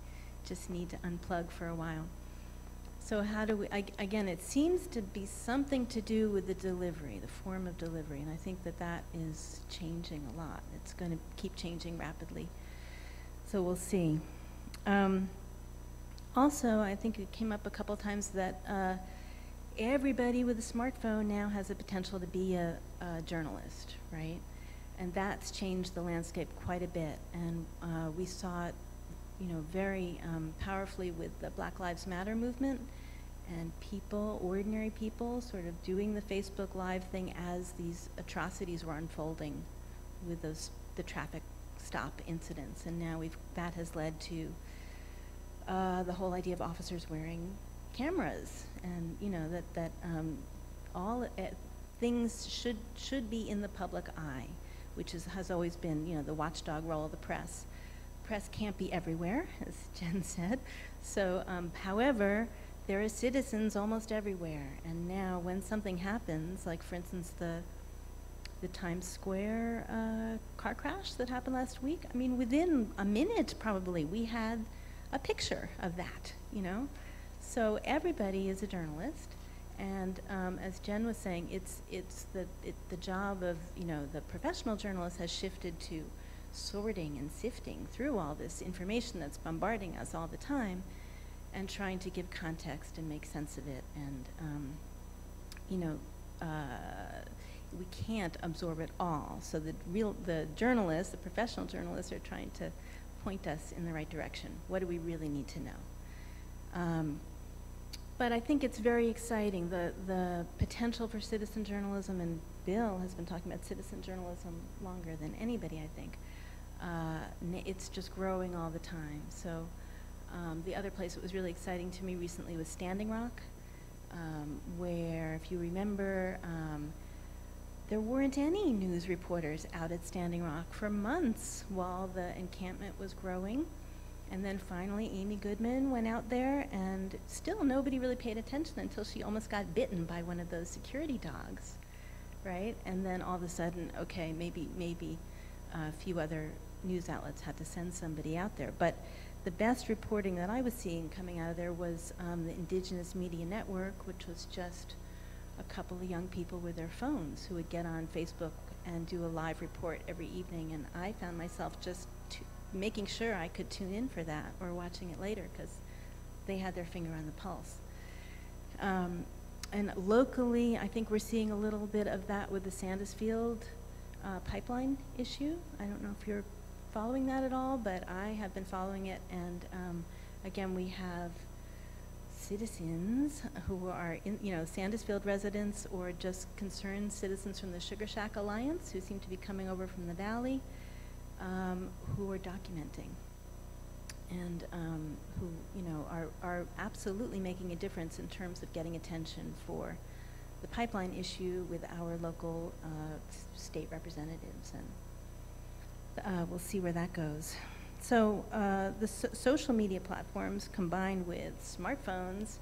just need to unplug for a while. So how do we, again, it seems to be something to do with the delivery, the form of delivery, and I think that is changing a lot. It's going to keep changing rapidly. So we'll see. Also, I think it came up a couple times that everybody with a smartphone now has the potential to be a journalist, right? And that's changed the landscape quite a bit. And we saw it, very powerfully with the Black Lives Matter movement, and ordinary people, sort of doing the Facebook Live thing as these atrocities were unfolding with the traffic stop incidents. And now that has led to the whole idea of officers wearing cameras, and that all things should be in the public eye, which has always been the watchdog role of the press. Press can't be everywhere, as Jenn said. So, however, there are citizens almost everywhere, and now when something happens, like for instance the Times Square car crash that happened last week, I mean, within a minute probably we had a picture of that, So everybody is a journalist, and as Jenn was saying, it's the job of the professional journalist has shifted to sorting and sifting through all this information that's bombarding us all the time, and trying to give context and make sense of it. And we can't absorb it all. So the journalists, the professional journalists, are trying to point us in the right direction. What do we really need to know? But I think it's very exciting, the potential for citizen journalism, and Bill has been talking about citizen journalism longer than anybody, I think. It's just growing all the time. So the other place that was really exciting to me recently was Standing Rock, where, if you remember, there weren't any news reporters out at Standing Rock for months while the encampment was growing. And then finally Amy Goodman went out there, and still nobody really paid attention until she almost got bitten by one of those security dogs, right? And then all of a sudden, okay, maybe a few other news outlets had to send somebody out there. But the best reporting that I was seeing coming out of there was the Indigenous Media Network, which was just a couple of young people with their phones who would get on Facebook and do a live report every evening. And I found myself just making sure I could tune in for that or watching it later, because they had their finger on the pulse. And locally, I think we're seeing a little bit of that with the Sandusfield pipeline issue. I don't know if you're following that at all, but I have been following it. And again, we have citizens who are Sandusfield residents, or just concerned citizens from the Sugar Shack Alliance who seem to be coming over from the Daly, who are documenting, and who are absolutely making a difference in terms of getting attention for the pipeline issue with our local state representatives, and we'll see where that goes. So the social media platforms combined with smartphones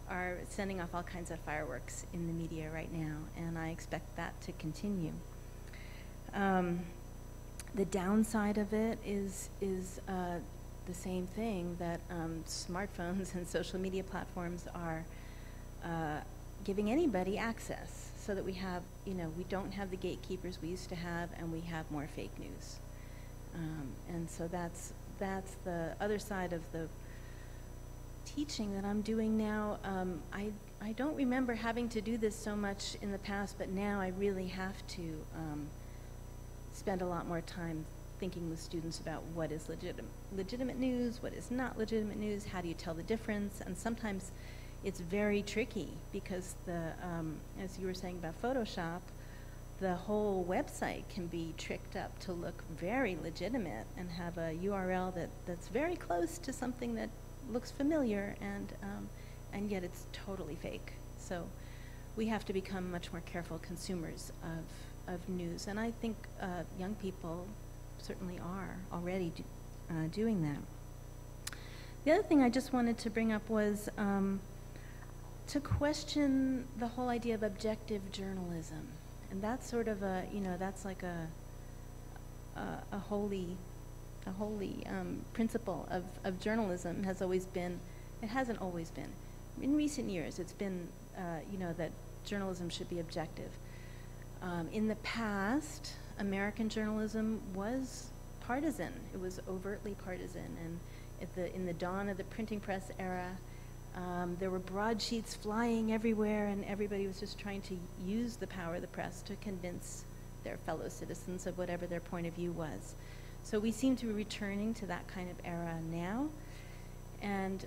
are sending off all kinds of fireworks in the media right now, and I expect that to continue. The downside of it is the same thing, that smartphones and social media platforms are giving anybody access, so that we have, we don't have the gatekeepers we used to have, and we have more fake news. And so that's the other side of the teaching that I'm doing now. I don't remember having to do this so much in the past, but now I really have to spend a lot more time thinking with students about what is legitimate news, what is not legitimate news, how do you tell the difference. And sometimes it's very tricky, because as you were saying about Photoshop, the whole website can be tricked up to look very legitimate and have a URL that's very close to something that looks familiar, and yet it's totally fake. So we have to become much more careful consumers of news, and I think young people certainly are already doing that. The other thing I just wanted to bring up was to question the whole idea of objective journalism. And that's sort of a, that's like a holy principle of journalism. Has always been, it hasn't always been. In recent years, it's been, that journalism should be objective. In the past, American journalism was partisan. It was overtly partisan. And in the dawn of the printing press era, there were broadsheets flying everywhere, and everybody was just trying to use the power of the press to convince their fellow citizens of whatever their point of view was. So we seem to be returning to that kind of era now. And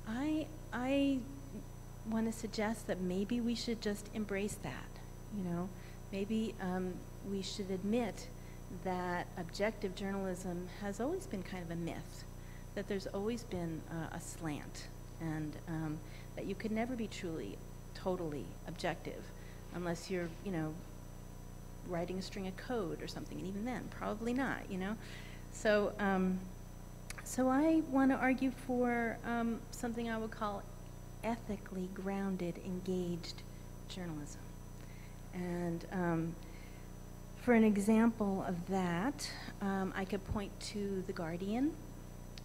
I want to suggest that maybe we should just embrace that. Maybe we should admit that objective journalism has always been kind of a myth, that there's always been a slant, and that you could never be truly, totally objective unless you're, writing a string of code or something, and even then, probably not, So, so I want to argue for something I would call ethically grounded, engaged journalism. And for an example of that, I could point to The Guardian,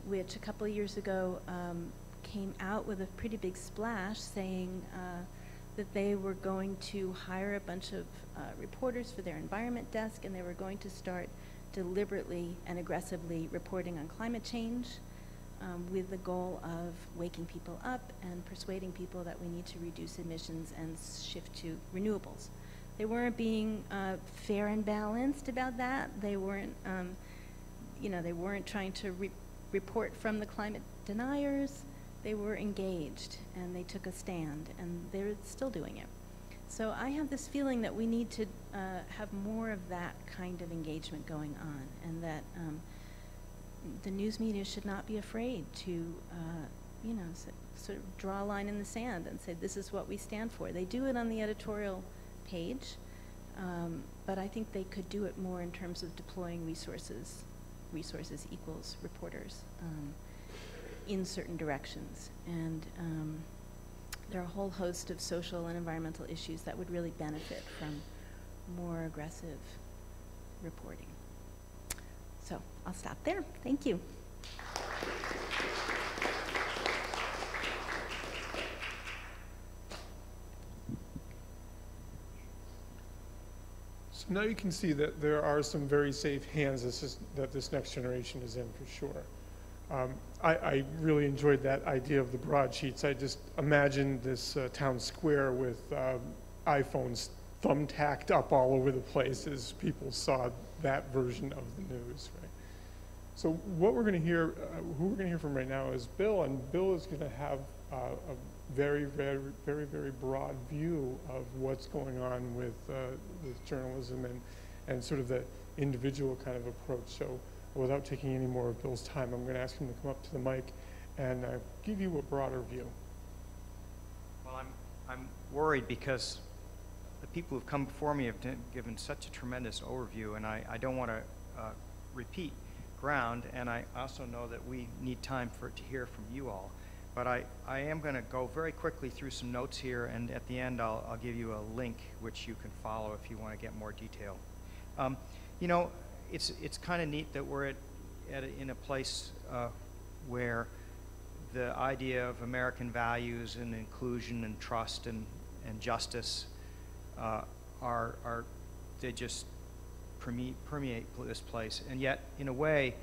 which a couple of years ago came out with a pretty big splash saying that they were going to hire a bunch of reporters for their environment desk, and they were going to start deliberately and aggressively reporting on climate change with the goal of waking people up and persuading people that we need to reduce emissions and shift to renewables. They weren't being fair and balanced about that. They weren't, they weren't trying to report from the climate deniers. They were engaged, and they took a stand, and they're still doing it. So I have this feeling that we need to have more of that kind of engagement going on, and that the news media should not be afraid to, sort of draw a line in the sand and say, this is what we stand for. They do it on the editorial page, but I think they could do it more in terms of deploying resources. Resources equals reporters in certain directions. And there are a whole host of social and environmental issues that would really benefit from more aggressive reporting. So I'll stop there. Thank you. So now you can see that there are some very safe hands that this next generation is in, for sure. I really enjoyed that idea of the broadsheets. I just imagined this town square with iPhones thumbtacked up all over the place as people saw that version of the news, right? So what we're going to hear, who we're going to hear from right now is Bill, and Bill is going to have a very, very, very, very broad view of what's going on with journalism and sort of the individual kind of approach. So without taking any more of Bill's time, I'm going to ask him to come up to the mic and give you a broader view. Well, I'm worried because the people who've come before me have given such a tremendous overview, and I don't want to repeat ground, and I also know that we need time to hear from you all. But I am going to go very quickly through some notes here, and at the end I'll give you a link which you can follow if you want to get more detail. It's kind of neat that we're in a place where the idea of American values and inclusion and trust and justice they just permeate this place. And yet, in a way,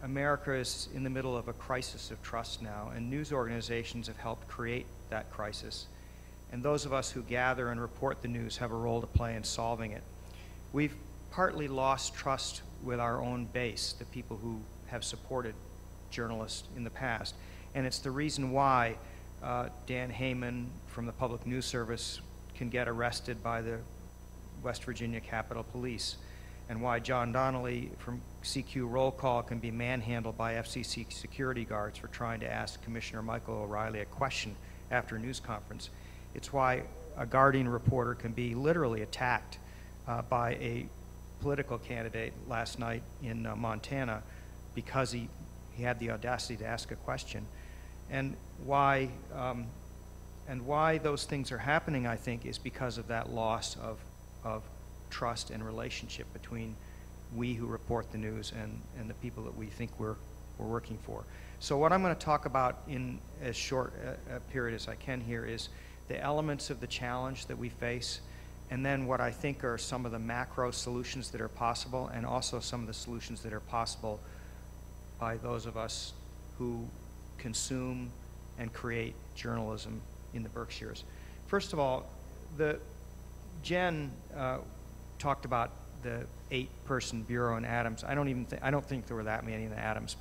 America is in the middle of a crisis of trust now, and news organizations have helped create that crisis. And those of us who gather and report the news have a role to play in solving it. We've partly lost trust with our own base, the people who have supported journalists in the past. And it's the reason why Dan Heyman from the Public News Service can get arrested by the West Virginia Capitol Police, and why John Donnelly from CQ Roll Call can be manhandled by FCC security guards for trying to ask Commissioner Michael O'Reilly a question after a news conference. It's why a Guardian reporter can be literally attacked by a political candidate last night in Montana because he had the audacity to ask a question. And why those things are happening, I think, is because of that loss of trust and relationship between we who report the news and the people that we think we're working for. So what I'm going to talk about in as short a period as I can here is the elements of the challenge that we face, and then what I think are some of the macro solutions that are possible, and also some of the solutions that are possible by those of us who consume and create journalism in the Berkshires. First of all, Jenn talked about the 8-person bureau in Adams. I don't think there were that many in the Adams,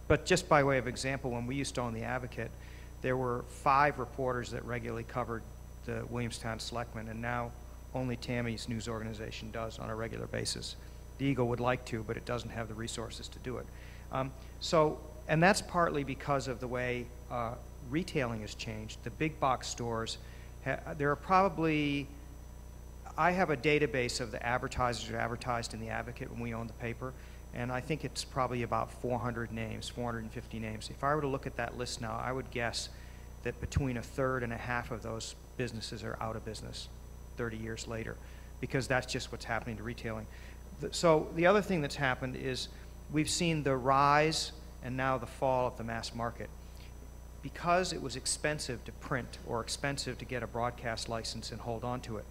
but just by way of example, when we used to own the Advocate, there were 5 reporters that regularly covered the Williamstown Selectmen, and now only Tammy's news organization does on a regular basis. The Eagle would like to, but it doesn't have the resources to do it. And that's partly because of the way retailing has changed. The big box stores, there are probably, I have a database of the advertisers who advertised in the Advocate when we owned the paper, and I think it's probably about 400 names, 450 names. If I were to look at that list now, I would guess that between a third and a half of those businesses are out of business 30 years later, because that's just what's happening to retailing. So the other thing that's happened is we've seen the rise and now the fall of the mass market. Because it was expensive to print or expensive to get a broadcast license and hold on to it,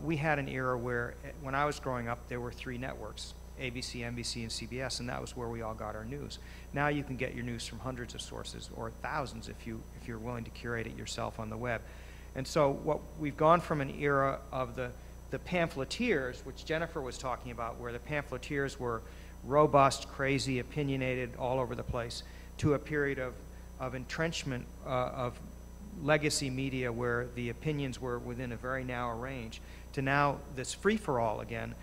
we had an era where, when I was growing up, there were 3 networks, ABC, NBC, and CBS, and that was where we all got our news. Now you can get your news from hundreds of sources, or thousands if you're willing to curate it yourself on the web. And so we've gone from an era of the pamphleteers, which Jennifer was talking about, where the pamphleteers were robust, crazy, opinionated, all over the place, to a period of entrenchment of legacy media where the opinions were within a very narrow range, to now this free-for-all again.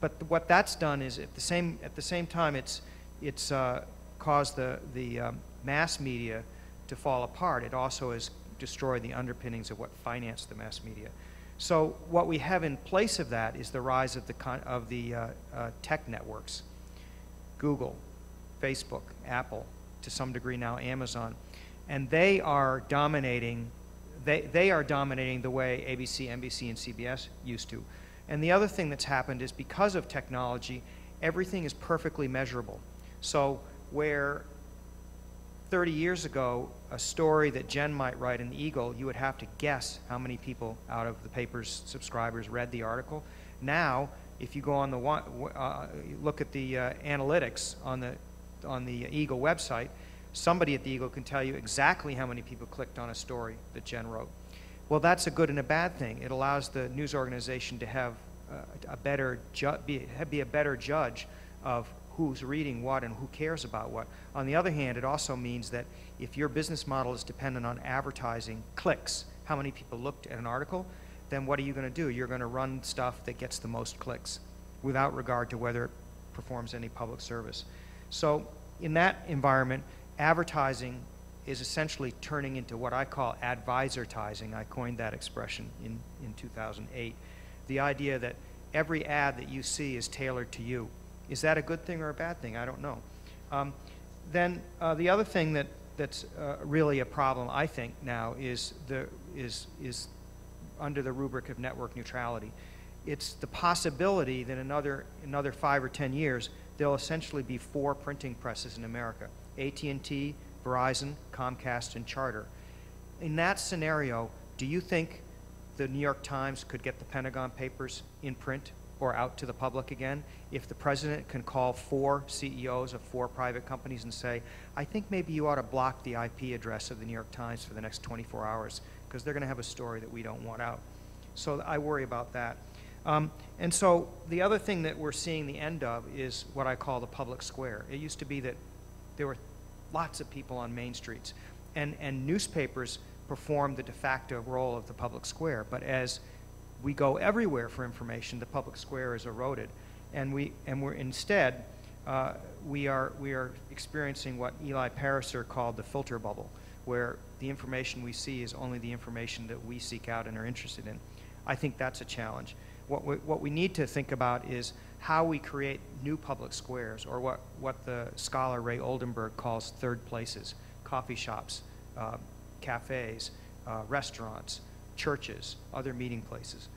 But what that's done is at the same time it's caused the mass media to fall apart. It also has destroyed the underpinnings of what financed the mass media. So what we have in place of that is the rise of the tech networks, Google, Facebook, Apple, to some degree now Amazon, and they are dominating. They are dominating the way ABC, NBC, and CBS used to. And the other thing that's happened is because of technology, everything is perfectly measurable. So where 30 years ago, a story that Jenn might write in the Eagle, you would have to guess how many people out of the paper's subscribers read the article. Now, if you go on look at the analytics on the Eagle website, somebody at the Eagle can tell you exactly how many people clicked on a story that Jenn wrote. Well, that's a good and a bad thing. It allows the news organization to have be a better judge of who's reading what and who cares about what. On the other hand, it also means that if your business model is dependent on advertising clicks, how many people looked at an article, then what are you going to do? You're going to run stuff that gets the most clicks without regard to whether it performs any public service. So in that environment, advertising is essentially turning into what I call advisertising. I coined that expression in 2008. The idea that every ad that you see is tailored to you. Is that a good thing or a bad thing? I don't know. Then the other thing that's really a problem, I think, now is under the rubric of network neutrality. It's the possibility that another 5 or 10 years, there'll essentially be 4 printing presses in America: AT&T, Verizon, Comcast, and Charter. In that scenario, do you think the New York Times could get the Pentagon Papers in print or out to the public again if the president can call 4 CEOs of 4 private companies and say, I think maybe you ought to block the IP address of the New York Times for the next 24 hours because they're going to have a story that we don't want out. So I worry about that. And so the other thing that we're seeing the end of is what I call the public square. It used to be that there were lots of people on main streets, and newspapers performed the de facto role of the public square. But as we go everywhere for information, the public square is eroded, and we're instead we are experiencing what Eli Pariser called the filter bubble, where the information we see is only the information that we seek out and are interested in. I think that's a challenge. What we need to think about is how we create new public squares, or what the scholar Ray Oldenburg calls third places: coffee shops, cafes, restaurants, churches, other meeting places.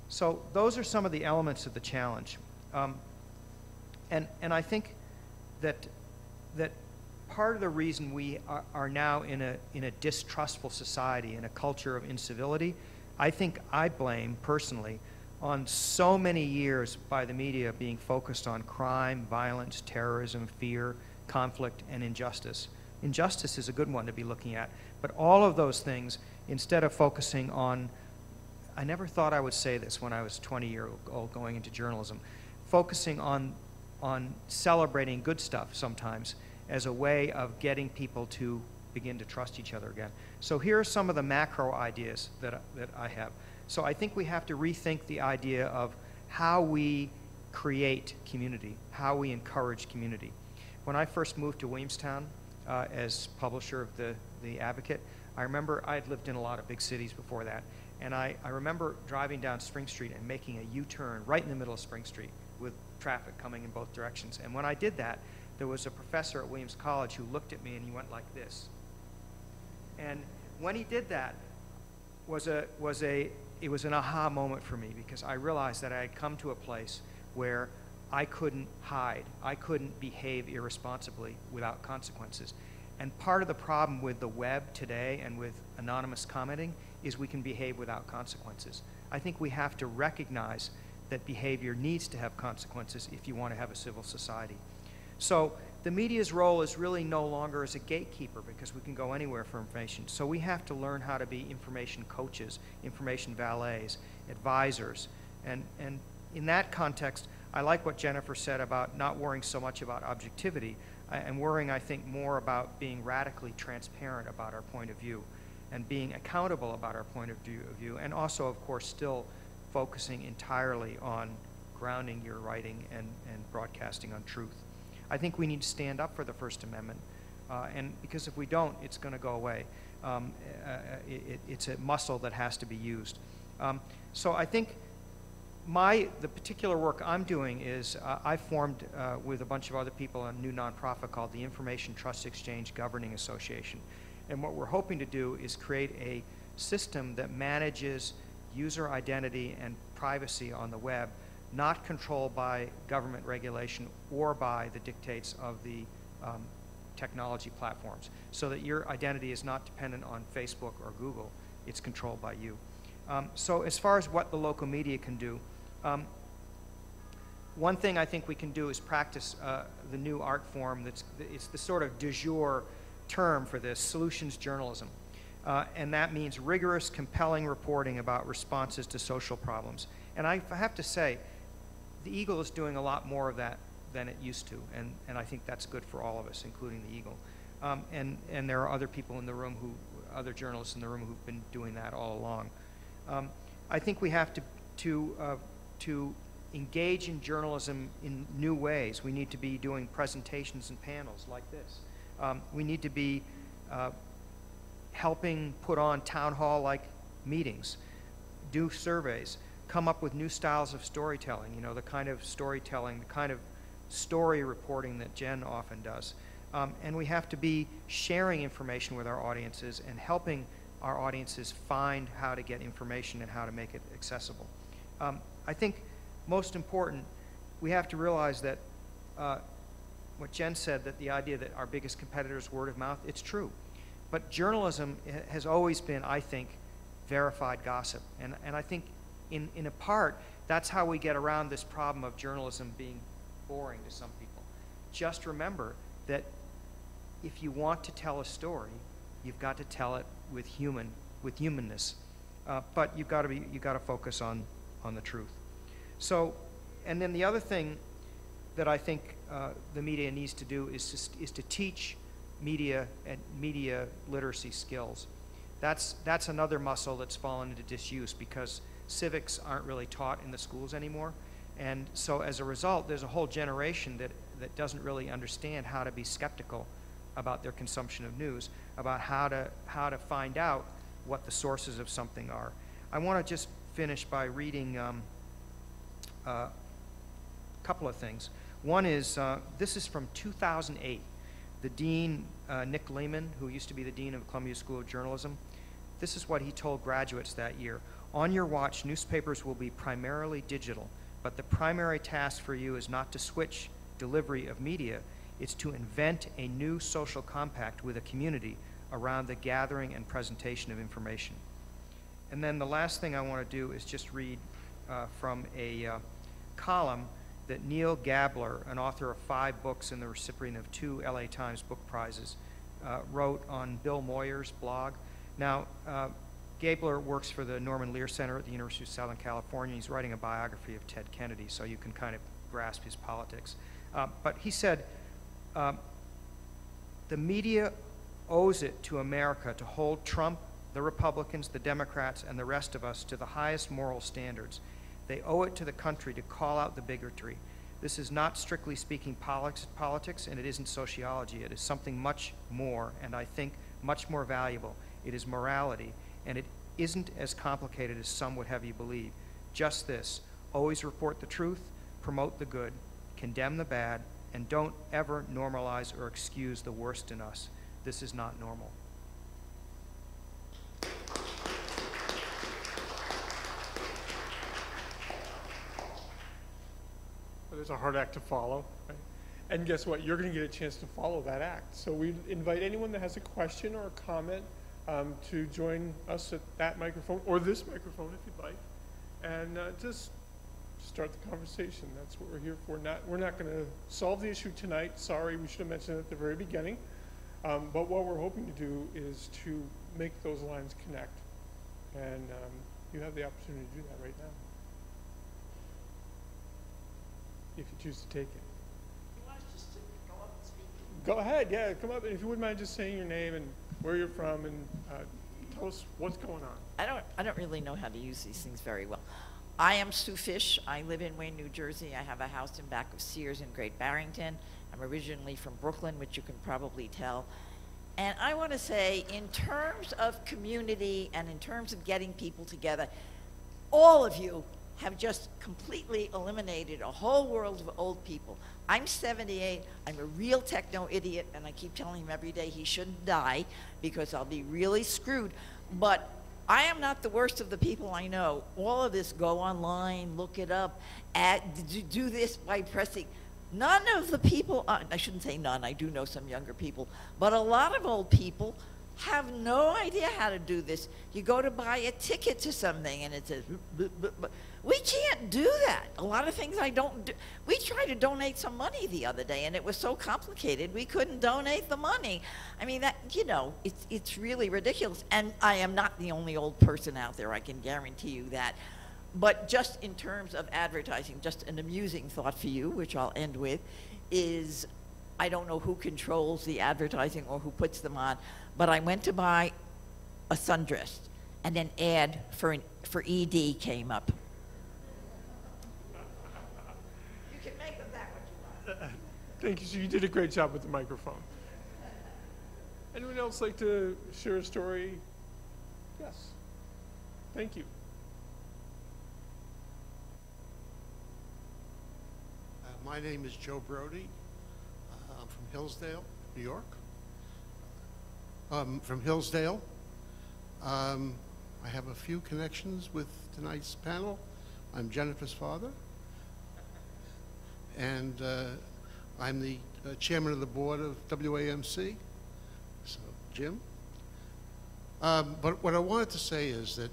So those are some of the elements of the challenge. And I think that part of the reason we are now in a distrustful society, in a culture of incivility, I blame personally on so many years by the media being focused on crime, violence, terrorism, fear, conflict, and injustice. Injustice is a good one to be looking at, but all of those things, instead of focusing on, I never thought I would say this when I was 20 years old going into journalism, focusing on celebrating good stuff sometimes as a way of getting people to begin to trust each other again. So here are some of the macro ideas that I have. So I think we have to rethink the idea of how we create community, how we encourage community. When I first moved to Williamstown as publisher of the Advocate, I remember I had lived in a lot of big cities before that, and I remember driving down Spring Street and making a U-turn right in the middle of Spring Street with traffic coming in both directions. And when I did that, there was a professor at Williams College who looked at me and he went like this. And when he did that, it was an aha moment for me, because I realized that I had come to a place where I couldn't hide. I couldn't behave irresponsibly without consequences. And part of the problem with the web today and with anonymous commenting is we can behave without consequences. I think we have to recognize that behavior needs to have consequences if you want to have a civil society. So the media's role is really no longer as a gatekeeper, because we can go anywhere for information. So we have to learn how to be information coaches, information valets, advisors. And in that context, I like what Jennifer said about not worrying so much about objectivity, and worrying, I think, more about being radically transparent about our point of view and being accountable about our point of view, and also, of course, still focusing entirely on grounding your writing and broadcasting on truth. I think we need to stand up for the First Amendment, and because if we don't, it's going to go away. It's a muscle that has to be used. So I think the particular work I'm doing is I formed with a bunch of other people a new nonprofit called the Information Trust Exchange Governing Association. And what we're hoping to do is create a system that manages user identity and privacy on the web, not controlled by government regulation or by the dictates of the technology platforms, so that your identity is not dependent on Facebook or Google. It's controlled by you. So as far as what the local media can do, one thing I think we can do is practice the new art form it's the sort of du jour term for this, solutions journalism. And that means rigorous, compelling reporting about responses to social problems. And I have to say, the Eagle is doing a lot more of that than it used to, and I think that's good for all of us, including the Eagle. And there are other people in the room other journalists in the room who've been doing that all along. I think we have to engage in journalism in new ways. We need to be doing presentations and panels like this. We need to be helping put on town hall-like meetings, do surveys, come up with new styles of storytelling, the kind of storytelling, the kind of story reporting that Jenn often does. And we have to be sharing information with our audiences and helping our audiences find how to get information and how to make it accessible. I think most important, we have to realize that what Jenn said, that the idea that our biggest competitor is word of mouth, it's true. But journalism has always been, I think, verified gossip. And I think in a part, that's how we get around this problem of journalism being boring to some people. Just remember that if you want to tell a story, you've got to tell it with humanness. But you've got to focus on the truth. So, and then the other thing that I think the media needs to do is to teach media and media literacy skills. That's another muscle that's fallen into disuse, because civics aren't really taught in the schools anymore. And so as a result, there's a whole generation that doesn't really understand how to be skeptical about their consumption of news, about how to find out what the sources of something are. I want to just finish by reading a couple of things. One is, this is from 2008. The dean, Nick Lehman, who used to be the dean of Columbia School of Journalism, this is what he told graduates that year. On your watch, newspapers will be primarily digital, but the primary task for you is not to switch delivery of media, it's to invent a new social compact with a community around the gathering and presentation of information. And then the last thing I want to do is just read from a column that Neil Gabler, an author of 5 books and the recipient of 2 LA Times Book Prizes, wrote on Bill Moyer's blog. Now, Gabler works for the Norman Lear Center at the University of Southern California. He's writing a biography of Ted Kennedy, so you can kind of grasp his politics. But he said, the media owes it to America to hold Trump, the Republicans, the Democrats, and the rest of us to the highest moral standards. They owe it to the country to call out the bigotry. This is not, strictly speaking, politics, and it isn't sociology. It is something much more, and I think much more valuable. It is morality, and it isn't as complicated as some would have you believe. Just this: always report the truth, promote the good, condemn the bad, and don't ever normalize or excuse the worst in us. This is not normal. It's a hard act to follow, right? And guess what? You're going to get a chance to follow that act. So we invite anyone that has a question or a comment to join us at that microphone, or this microphone if you'd like, and just start the conversation. That's what we're here for. We're not going to solve the issue tonight. Sorry, we should have mentioned it at the very beginning. But what we're hoping to do is to make those lines connect. And you have the opportunity to do that right now, if you choose to take it. You want us just to go up and speak? Go ahead, yeah, come up, and if you wouldn't mind just saying your name and where you're from, and tell us what's going on. I don't really know how to use these things very well. I am Sue Fish. I live in Wayne, New Jersey. I have a house in back of Sears in Great Barrington. I'm originally from Brooklyn, which you can probably tell. And I want to say, in terms of community and in terms of getting people together, all of you have just completely eliminated a whole world of old people. I'm 78, I'm a real techno idiot, and I keep telling him every day he shouldn't die because I'll be really screwed. But I am not the worst of the people I know. All of this, go online, look it up, do this by pressing. None of the people, I shouldn't say none, I do know some younger people, but a lot of old people have no idea how to do this. You go to buy a ticket to something and it says, we can't do that. A lot of things I don't do. We tried to donate some money the other day and it was so complicated we couldn't donate the money. I mean, that, you know, it's really ridiculous. And I am not the only old person out there, I can guarantee you that. But just in terms of advertising, just an amusing thought for you, which I'll end with, is I don't know who controls the advertising or who puts them on, but I went to buy a sundress, and an ad for ED came up. You can make of that what you want. Thank you, Sue. You did a great job with the microphone. Anyone else like to share a story? Yes. Thank you. My name is Joe Browdy. I'm from Hillsdale, New York. From Hillsdale. I have a few connections with tonight's panel. I'm Jennifer's father. And I'm the chairman of the board of WAMC. So, Jim. But what I wanted to say is that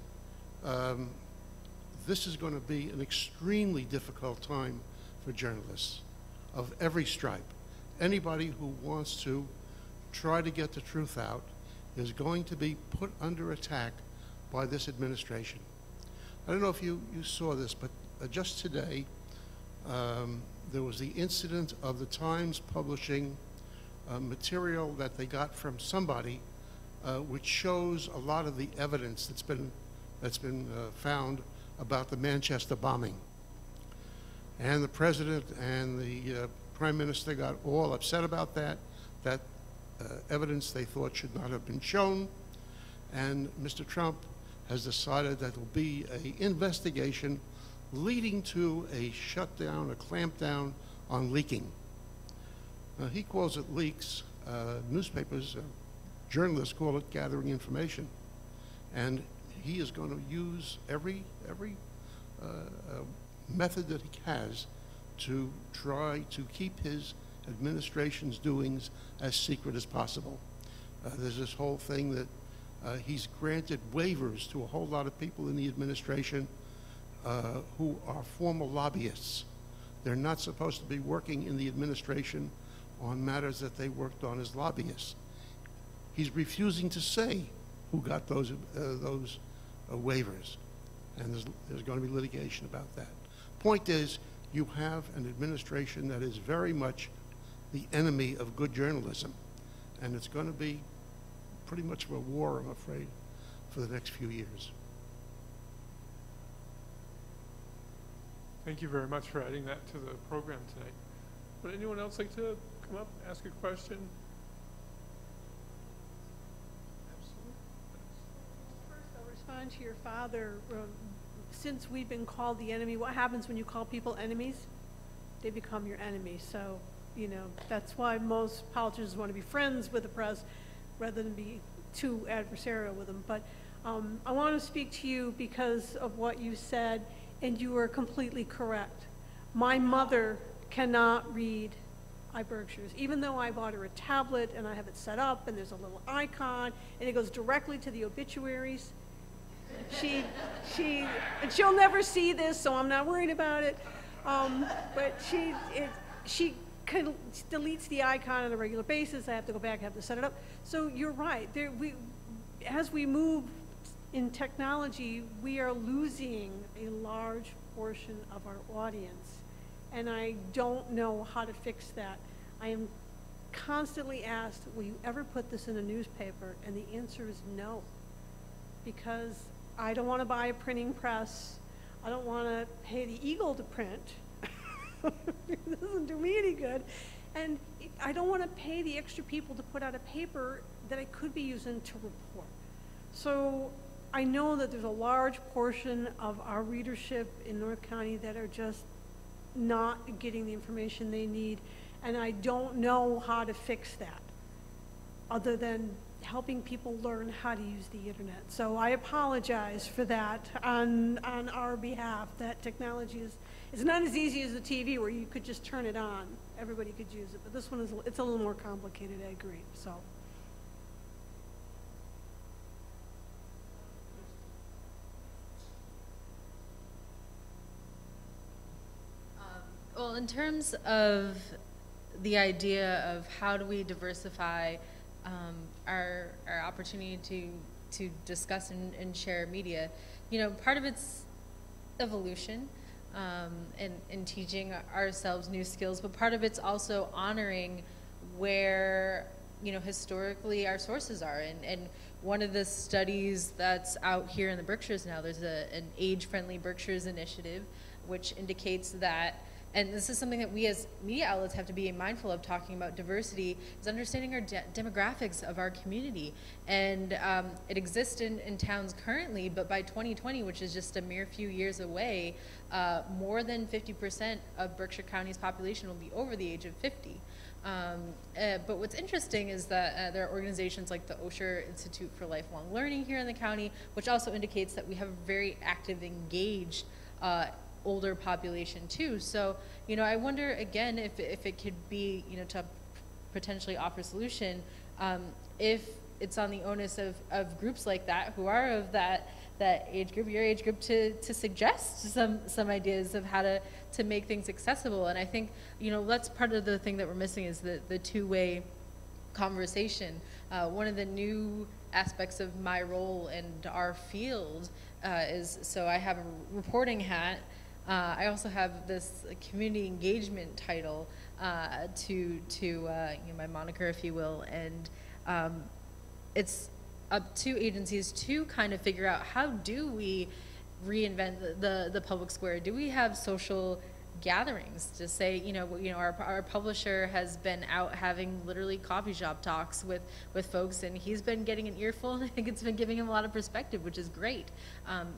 this is going to be an extremely difficult time for journalists of every stripe. Anybody who wants to try to get the truth out is going to be put under attack by this administration. I don't know if you saw this, but just today there was the incident of the Times publishing material that they got from somebody which shows a lot of the evidence that's been found about the Manchester bombing. And the president and the prime minister got all upset about that evidence they thought should not have been shown. And Mr. Trump has decided that there will be an investigation leading to a shutdown, a clampdown on leaking. He calls it leaks. Newspapers, journalists call it gathering information. And he is going to use every method that he has to try to keep his administration's doings as secret as possible. There's this whole thing that he's granted waivers to a whole lot of people in the administration who are former lobbyists. They're not supposed to be working in the administration on matters that they worked on as lobbyists. He's refusing to say who got those waivers, and there's going to be litigation about that. Point is, you have an administration that is very much the enemy of good journalism, and it's going to be pretty much of a war, I'm afraid, for the next few years. Thank you very much for adding that to the program tonight. Would anyone else like to come up, ask a question? Absolutely. First, I'll respond to your father. Since we've been called the enemy, what happens when you call people enemies? They become your enemy. So, you know, that's why most politicians want to be friends with the press rather than be too adversarial with them. But I want to speak to you because of what you said, and you are completely correct. My mother cannot read iBerkshires, even though I bought her a tablet and I have it set up and there's a little icon and it goes directly to the obituaries. And she'll never see this, so I'm not worried about it. But she deletes the icon on a regular basis. I have to go back and have to set it up. So you're right. As we move in technology, we are losing a large portion of our audience. And I don't know how to fix that. I am constantly asked, will you ever put this in a newspaper? And the answer is no. Because I don't want to buy a printing press. I don't want to pay the Eagle to print. It doesn't do me any good. And I don't want to pay the extra people to put out a paper that I could be using to report. So I know that there's a large portion of our readership in North County that are just not getting the information they need, and I don't know how to fix that other than helping people learn how to use the internet. So I apologize for that on our behalf. That technology is not as easy as the TV where you could just turn it on. Everybody could use it, but this one it's a little more complicated, I agree. So. Well, in terms of the idea of how do we diversify our opportunity to discuss and share media, you know, part of it's evolution and teaching ourselves new skills, but part of it's also honoring where, you know, historically our sources are. And one of the studies that's out here in the Berkshires now, there's an age-friendly Berkshires initiative, which indicates that, and this is something that we as media outlets have to be mindful of talking about diversity, is understanding our demographics of our community. And it exists in towns currently, but by 2020, which is just a mere few years away, more than 50% of Berkshire County's population will be over the age of 50. But what's interesting is that there are organizations like the Osher Institute for Lifelong Learning here in the county, which also indicates that we have a very active, engaged older population too. So, you know, I wonder again if it could be, you know, to potentially offer solution, if it's on the onus of groups like that who are of that age group, your age group, to suggest some ideas of how to make things accessible. And I think, you know, that's part of the thing that we're missing is the two-way conversation. One of the new aspects of my role and our field is, so I have a reporting hat. I also have this community engagement title to you know, my moniker, if you will, and it's up to agencies to kind of figure out how do we reinvent the public square. Do we have social gatherings to say, our publisher has been out having literally coffee shop talks with folks, and he's been getting an earful, and I think it's been giving him a lot of perspective, which is great.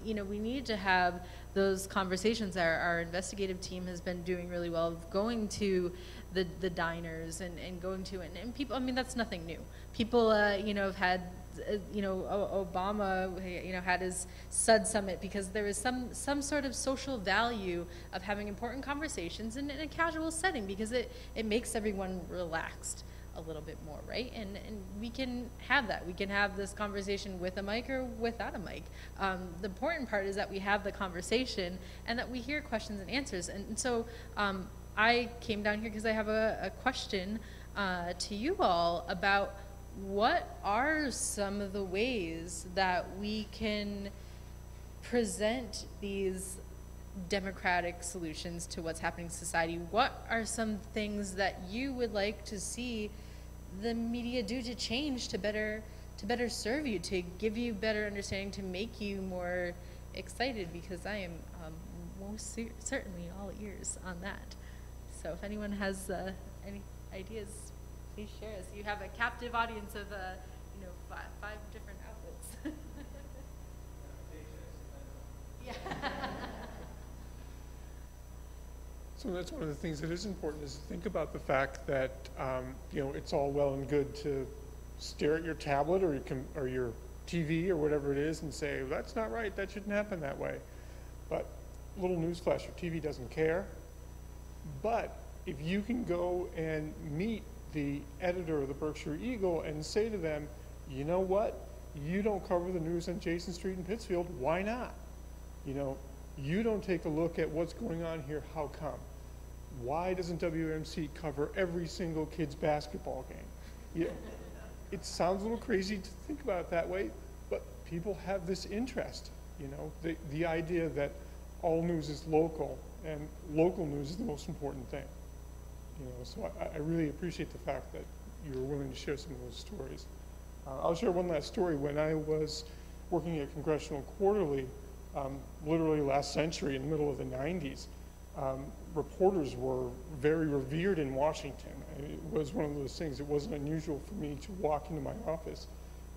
We need to have those conversations. Our investigative team has been doing really well of going to the diners and going to, and people, I mean, that's nothing new. People, have had, Obama, had his SUD summit because there was some sort of social value of having important conversations in a casual setting, because it makes everyone relaxed a little bit more, right? And we can have that. We can have this conversation with a mic or without a mic. The important part is that we have the conversation and that we hear questions and answers. And so I came down here because I have a question to you all about what are some of the ways that we can present these democratic solutions to what's happening in society. What are some things that you would like to see the media do to change to better serve you, to give you better understanding, to make you more excited? Because I am most certainly all ears on that. So if anyone has any ideas, please share. So you have a captive audience of five different outlets. Yeah. So that's one of the things that is important, is to think about the fact that it's all well and good to stare at your tablet or your TV or whatever it is and say, well, that's not right, that shouldn't happen that way. But little newsflash, your TV doesn't care. But if you can go and meet the editor of the Berkshire Eagle and say to them, you know what, you don't cover the news on Jason Street in Pittsfield, why not? You don't take a look at what's going on here, how come? Why doesn't WAMC cover every single kid's basketball game? It sounds a little crazy to think about it that way, but people have this interest, the idea that all news is local and local news is the most important thing. So I really appreciate the fact that you were willing to share some of those stories. I'll share one last story. When I was working at Congressional Quarterly, literally last century, in the middle of the 90s, reporters were very revered in Washington. It was one of those things. It wasn't unusual for me to walk into my office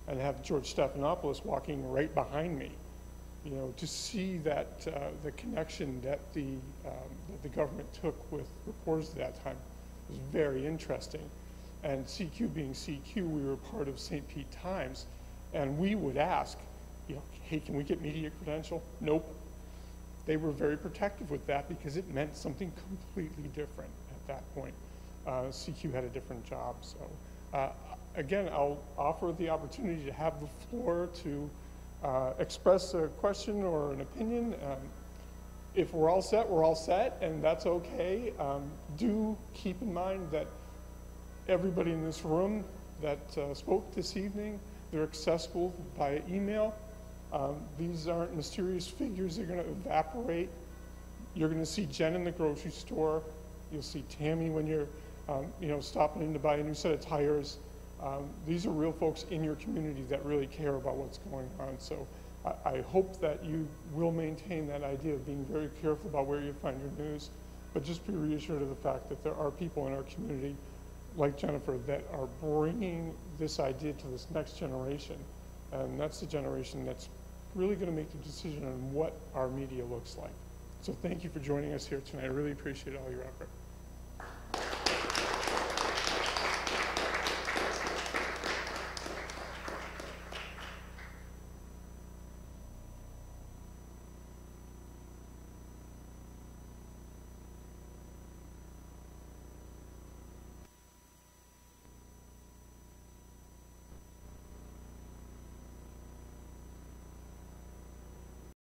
and have George Stephanopoulos walking right behind me. To see that the connection that the government took with reporters at that time was very interesting. And CQ being CQ, we were part of St. Pete Times, and we would ask, hey, can we get media credential? Nope. They were very protective with that because it meant something completely different at that point. CQ had a different job. So again, I'll offer the opportunity to have the floor to express a question or an opinion. If we're all set, we're all set, and that's okay. Do keep in mind that everybody in this room that spoke this evening, they're accessible via email. These aren't mysterious figures. They're going to evaporate. You're going to see Jenn in the grocery store. You'll see Tammy when you're stopping in to buy a new set of tires. These are real folks in your community that really care about what's going on. So I hope that you will maintain that idea of being very careful about where you find your news, but just be reassured of the fact that there are people in our community, like Jennifer, that are bringing this idea to this next generation. And that's the generation that's really going to make the decision on what our media looks like. So thank you for joining us here tonight. I really appreciate all your effort.